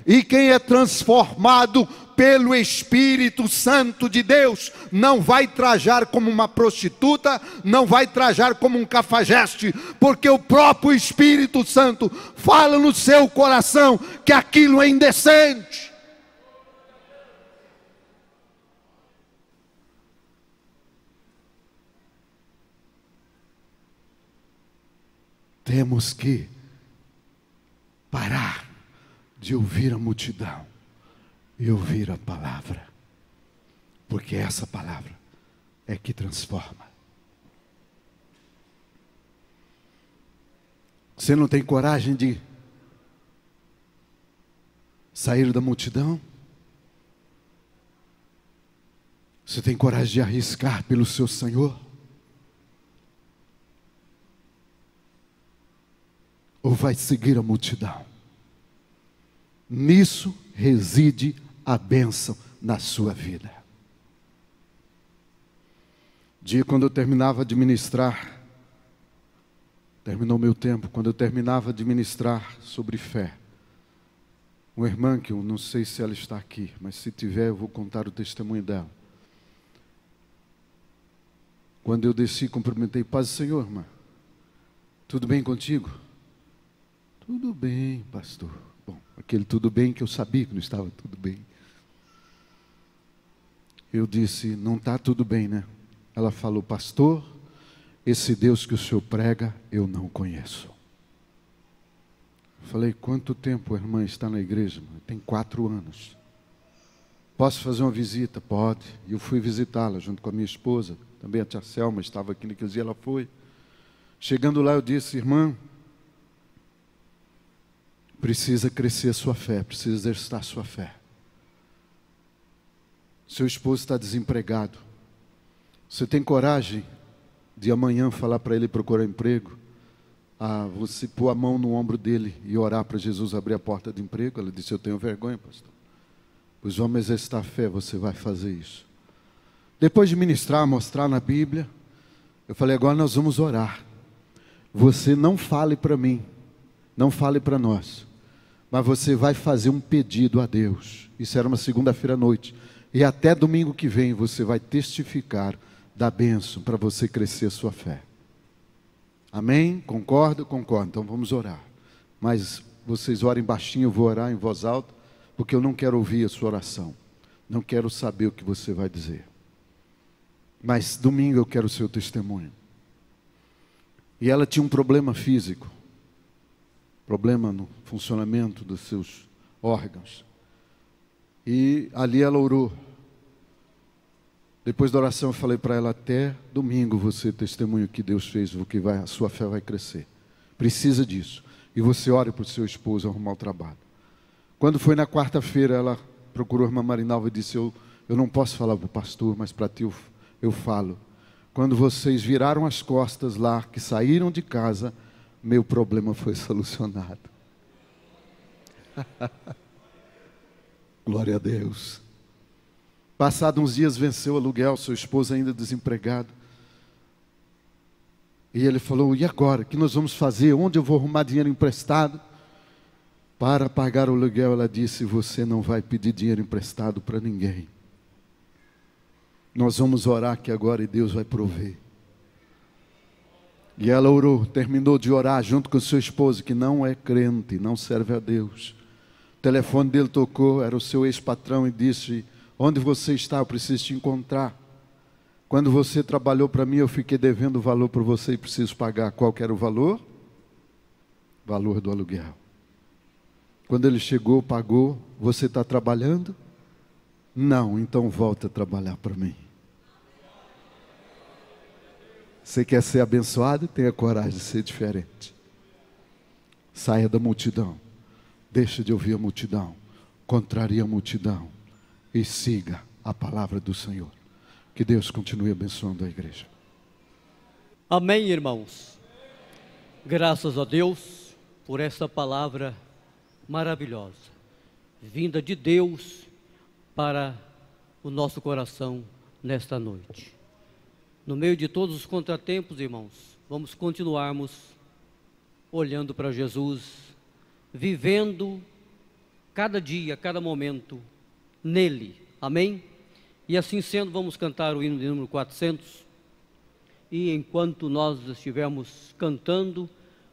E quem é transformado pelo Espírito Santo de Deus, não vai trajar como uma prostituta, não vai trajar como um cafajeste, porque o próprio Espírito Santo fala no seu coração que aquilo é indecente. Temos que parar de ouvir a multidão e ouvir a palavra, porque essa palavra é que transforma. Você não tem coragem de sair da multidão? Você tem coragem de arriscar pelo seu Senhor? ou vai seguir a multidão? Nisso reside a bênção na sua vida. Dia quando eu terminava de ministrar, terminou meu tempo, quando eu terminava de ministrar sobre fé, uma irmã que eu não sei se ela está aqui, mas se tiver eu vou contar o testemunho dela. Quando eu desci, cumprimentei, paz do Senhor, irmã. Tudo bem contigo? Tudo bem, pastor. Bom, aquele tudo bem que eu sabia que não estava tudo bem. Eu disse, não está tudo bem, né? Ela falou, pastor, esse Deus que o senhor prega, eu não conheço. Falei, quanto tempo a irmã está na igreja? Tem 4 anos. Posso fazer uma visita? Pode. E eu fui visitá-la junto com a minha esposa. Também a tia Selma estava aqui naquele dia, ela foi. Chegando lá eu disse, irmã, precisa crescer a sua fé, precisa exercitar a sua fé. Seu esposo está desempregado. Você tem coragem de amanhã falar para ele procurar emprego? Você pôr a mão no ombro dele e orar para Jesus abrir a porta de emprego? Ela disse, eu tenho vergonha, pastor. Pois vamos exercitar a fé, você vai fazer isso. Depois de ministrar, mostrar na Bíblia, eu falei, agora nós vamos orar. Você não fale para mim, não fale para nós, mas você vai fazer um pedido a Deus. Isso era uma segunda-feira à noite. E até domingo que vem você vai testificar da bênção para você crescer a sua fé. Amém? Concorda? Concordo. Então vamos orar. Mas vocês orem baixinho, eu vou orar em voz alta, porque eu não quero ouvir a sua oração. Não quero saber o que você vai dizer. Mas domingo eu quero o seu testemunho. E ela tinha um problema físico. Problema no funcionamento dos seus órgãos. E ali ela orou. Depois da oração eu falei para ela, até domingo você testemunha o que Deus fez, o que a sua fé vai crescer. Precisa disso. E você ore para o seu esposo arrumar o trabalho. Quando foi na quarta-feira, ela procurou a irmã Marinalva e disse, eu não posso falar para o pastor, mas para ti eu falo. Quando vocês viraram as costas lá, que saíram de casa, meu problema foi solucionado. Glória a Deus. Passados uns dias venceu o aluguel, seu esposo ainda desempregado. E ele falou, e agora? O que nós vamos fazer? Onde eu vou arrumar dinheiro emprestado para pagar o aluguel? Ela disse, você não vai pedir dinheiro emprestado para ninguém. Nós vamos orar aqui agora e Deus vai prover. E ela orou, terminou de orar junto com o seu esposo, que não é crente, não serve a Deus. O telefone dele tocou, era o seu ex-patrão, e disse, onde você está? Eu preciso te encontrar. Quando você trabalhou para mim, eu fiquei devendo valor para você e preciso pagar. Qual que era o valor? Valor do aluguel. Quando ele chegou, pagou. Você está trabalhando? Não, então volta a trabalhar para mim. Você quer ser abençoado? Tenha coragem de ser diferente. Saia da multidão. Deixa de ouvir a multidão. Contraria a multidão. E siga a palavra do Senhor. Que Deus continue abençoando a igreja. Amém, irmãos. Graças a Deus por esta palavra maravilhosa, vinda de Deus para o nosso coração nesta noite. No meio de todos os contratempos, irmãos, vamos continuarmos olhando para Jesus, vivendo cada dia, cada momento nele. Amém? E assim sendo, vamos cantar o hino de número 400. E enquanto nós estivermos cantando,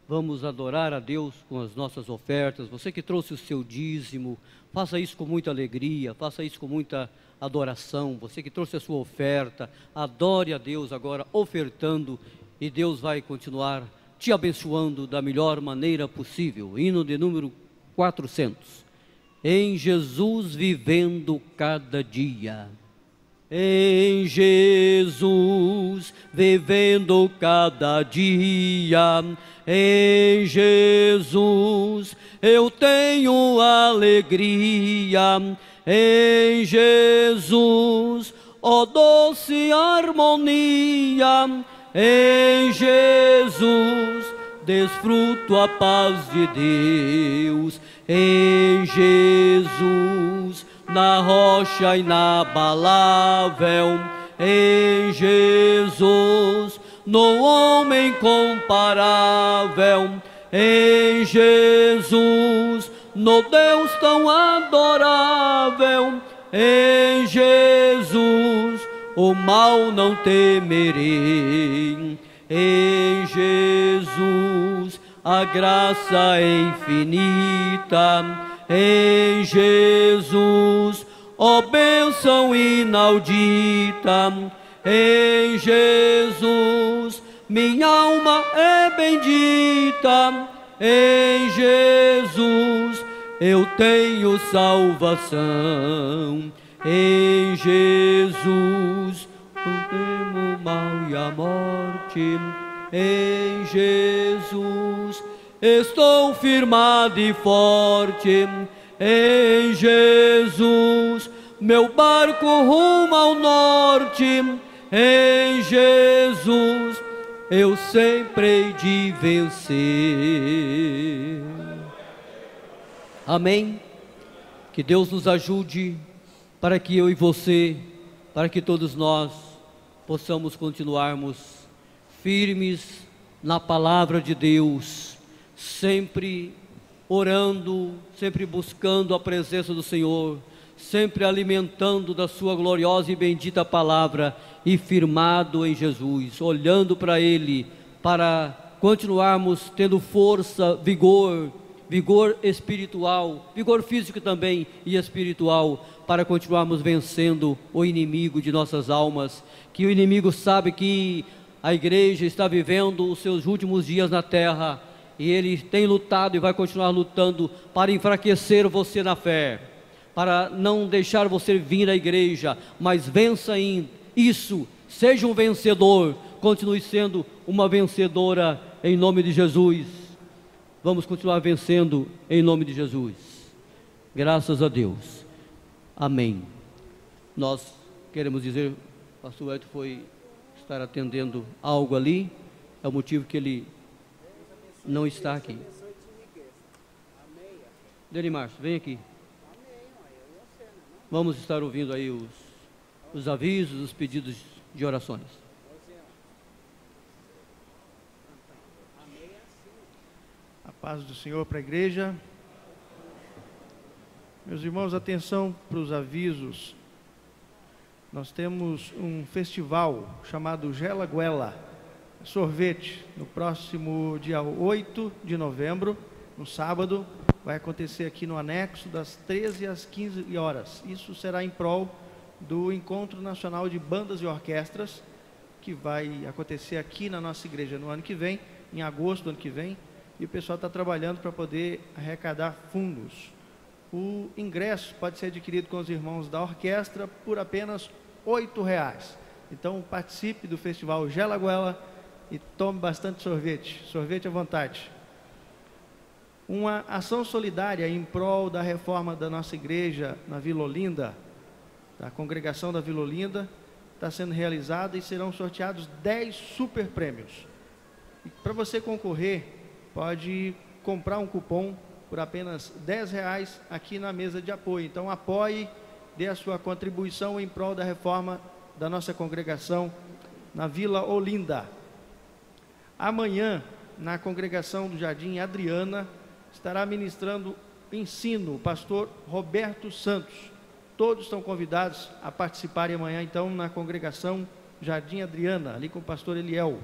vamos adorar a Deus com as nossas ofertas. Você que trouxe o seu dízimo, faça isso com muita alegria, faça isso com muita adoração. Você que trouxe a sua oferta, adore a Deus agora ofertando, e Deus vai continuar te abençoando da melhor maneira possível. Hino de número 400. Em Jesus vivendo cada dia. Em Jesus vivendo cada dia. Em Jesus eu tenho alegria. Em Jesus, ó doce harmonia. Em Jesus desfruto a paz de Deus. Em Jesus, na rocha inabalável, em Jesus, no homem comparável, em Jesus, no Deus tão adorável, em Jesus, o mal não temerei. Em Jesus, a graça infinita, em Jesus, ó bênção inaudita, em Jesus, minha alma é bendita, em Jesus, eu tenho salvação, em Jesus, não temo o mal e a morte, em Jesus, estou firmado e forte, em Jesus, meu barco rumo ao norte, em Jesus, eu sempre hei de vencer. Amém? Que Deus nos ajude para que eu e você, para que todos nós possamos continuarmos firmes na palavra de Deus, sempre orando, sempre buscando a presença do Senhor, sempre alimentando da sua gloriosa e bendita palavra e firmado em Jesus, olhando para Ele, para continuarmos tendo força, vigor espiritual, vigor físico também e espiritual, para continuarmos vencendo o inimigo de nossas almas, que o inimigo sabe que a igreja está vivendo os seus últimos dias na terra, e ele tem lutado e vai continuar lutando para enfraquecer você na fé, para não deixar você vir à igreja, mas vença isso, seja um vencedor, continue sendo uma vencedora em nome de Jesus. Vamos continuar vencendo em nome de Jesus. Graças a Deus. Amém. Nós queremos dizer, o pastor Edson foi estar atendendo algo ali, é o motivo que ele não está aqui. Deni Márcio, vem aqui. Vamos estar ouvindo aí os avisos, os pedidos de orações. A paz do Senhor para a igreja. Meus irmãos, atenção para os avisos. Nós temos um festival chamado Gelaguela Sorvete, no próximo dia 8 de novembro, no sábado, vai acontecer aqui no anexo das 13 às 15 horas. Isso será em prol do Encontro Nacional de Bandas e Orquestras, que vai acontecer aqui na nossa igreja no ano que vem, em agosto do ano que vem, e o pessoal está trabalhando para poder arrecadar fundos. O ingresso pode ser adquirido com os irmãos da orquestra por apenas R$ 8,00. Então participe do festival Gelaguela e tome bastante sorvete, sorvete à vontade. Uma ação solidária em prol da reforma da nossa igreja na Vila Olinda, da congregação da Vila Olinda, está sendo realizada e serão sorteados 10 super prêmios. Para você concorrer, pode comprar um cupom por apenas R$ 10,00 aqui na mesa de apoio. Então apoie, dê a sua contribuição em prol da reforma da nossa congregação na Vila Olinda. Amanhã, na congregação do Jardim Adriana, estará ministrando ensino o pastor Roberto Santos. Todos estão convidados a participarem amanhã, então, na congregação Jardim Adriana, ali com o pastor Eliel.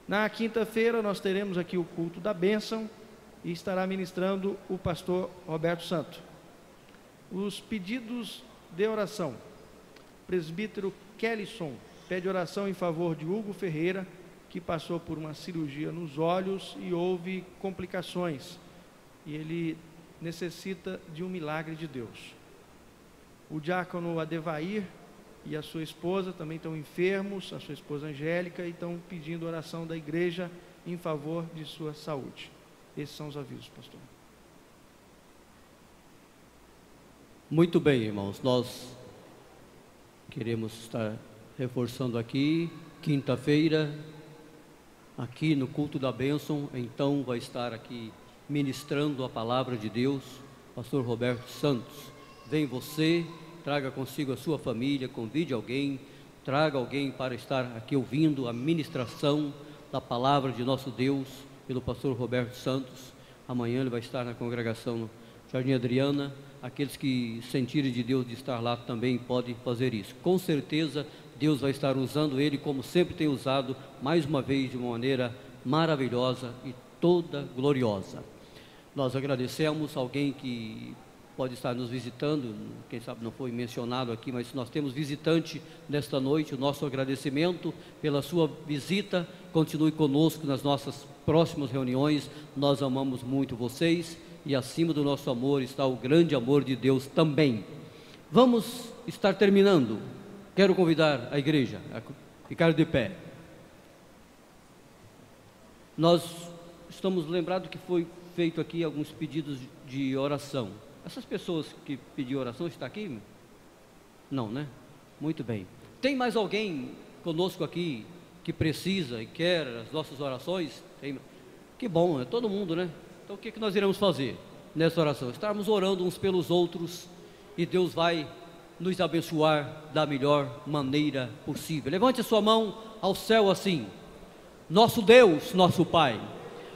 Na quinta-feira, nós teremos aqui o culto da bênção e estará ministrando o pastor Roberto Santos. Os pedidos de oração. Presbítero Kellyson pede oração em favor de Hugo Ferreira, que passou por uma cirurgia nos olhos e houve complicações, e ele necessita de um milagre de Deus. O diácono Adevair e a sua esposa também estão enfermos, a sua esposa Angélica, e estão pedindo oração da igreja em favor de sua saúde. Esses são os avisos, pastor. Muito bem, irmãos, nós queremos estar reforçando aqui, quinta-feira, aqui no culto da bênção, então vai estar aqui ministrando a palavra de Deus, pastor Roberto Santos. Vem você, traga consigo a sua família, convide alguém, traga alguém para estar aqui ouvindo a ministração da palavra de nosso Deus, pelo pastor Roberto Santos. Amanhã ele vai estar na congregação no Jardim Adriana. Aqueles que sentirem de Deus de estar lá também podem fazer isso. Com certeza Deus vai estar usando ele como sempre tem usado, mais uma vez de uma maneira maravilhosa e toda gloriosa. Nós agradecemos alguém que pode estar nos visitando, quem sabe não foi mencionado aqui, mas nós temos visitante nesta noite. O nosso agradecimento pela sua visita. Continue conosco nas nossas próximas reuniões. Nós amamos muito vocês e acima do nosso amor está o grande amor de Deus também. Vamos estar terminando. Quero convidar a igreja a ficar de pé. Nós estamos lembrados que foi feito aqui alguns pedidos de oração. Essas pessoas que pediram oração estão aqui? Não, né? Muito bem. Tem mais alguém conosco aqui que precisa e quer as nossas orações? Tem. Que bom, é todo mundo, né? Então o que nós iremos fazer nessa oração? Estarmos orando uns pelos outros e Deus vai nos abençoar da melhor maneira possível. Levante a sua mão ao céu assim. Nosso Deus, nosso Pai,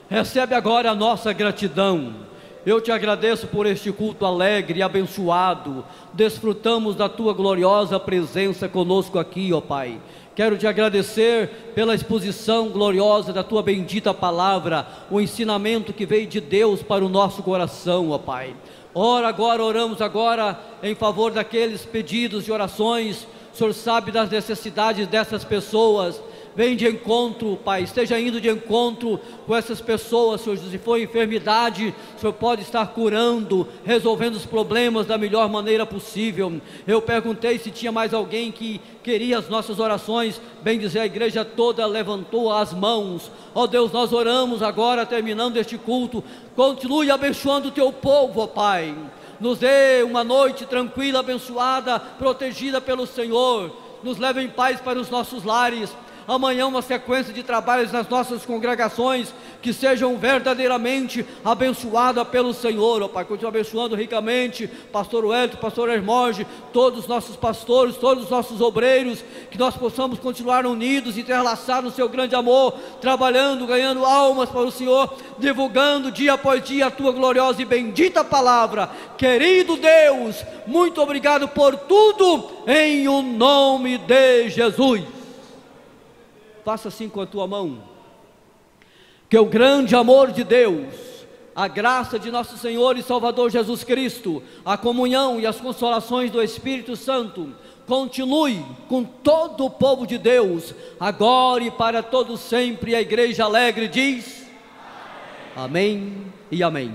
recebe agora a nossa gratidão. Eu te agradeço por este culto alegre e abençoado. Desfrutamos da tua gloriosa presença conosco aqui, ó Pai. Quero te agradecer pela exposição gloriosa da tua bendita palavra, o ensinamento que veio de Deus para o nosso coração, ó Pai. Oramos agora em favor daqueles pedidos de orações. O Senhor sabe das necessidades dessas pessoas. Vem de encontro, Pai, esteja indo de encontro com essas pessoas, Senhor. Se for enfermidade, o Senhor pode estar curando, resolvendo os problemas da melhor maneira possível. Eu perguntei se tinha mais alguém que queria as nossas orações. Bem dizer, a igreja toda levantou as mãos. Ó Deus, nós oramos agora, terminando este culto. Continue abençoando o teu povo, ó Pai. Nos dê uma noite tranquila, abençoada, protegida pelo Senhor. Nos leve em paz para os nossos lares. Amanhã uma sequência de trabalhos nas nossas congregações que sejam verdadeiramente abençoadas pelo Senhor, ó Pai. Continua abençoando ricamente pastor Wellington, pastor Hermorge, todos os nossos pastores, todos os nossos obreiros, que nós possamos continuar unidos, interlaçados no seu grande amor, trabalhando, ganhando almas para o Senhor, divulgando dia após dia a tua gloriosa e bendita palavra. Querido Deus, muito obrigado por tudo, em o nome de Jesus. Faça assim com a tua mão. Que o grande amor de Deus, a graça de nosso Senhor e Salvador Jesus Cristo, a comunhão e as consolações do Espírito Santo continue com todo o povo de Deus, agora e para todo sempre. A igreja alegre diz: amém e amém.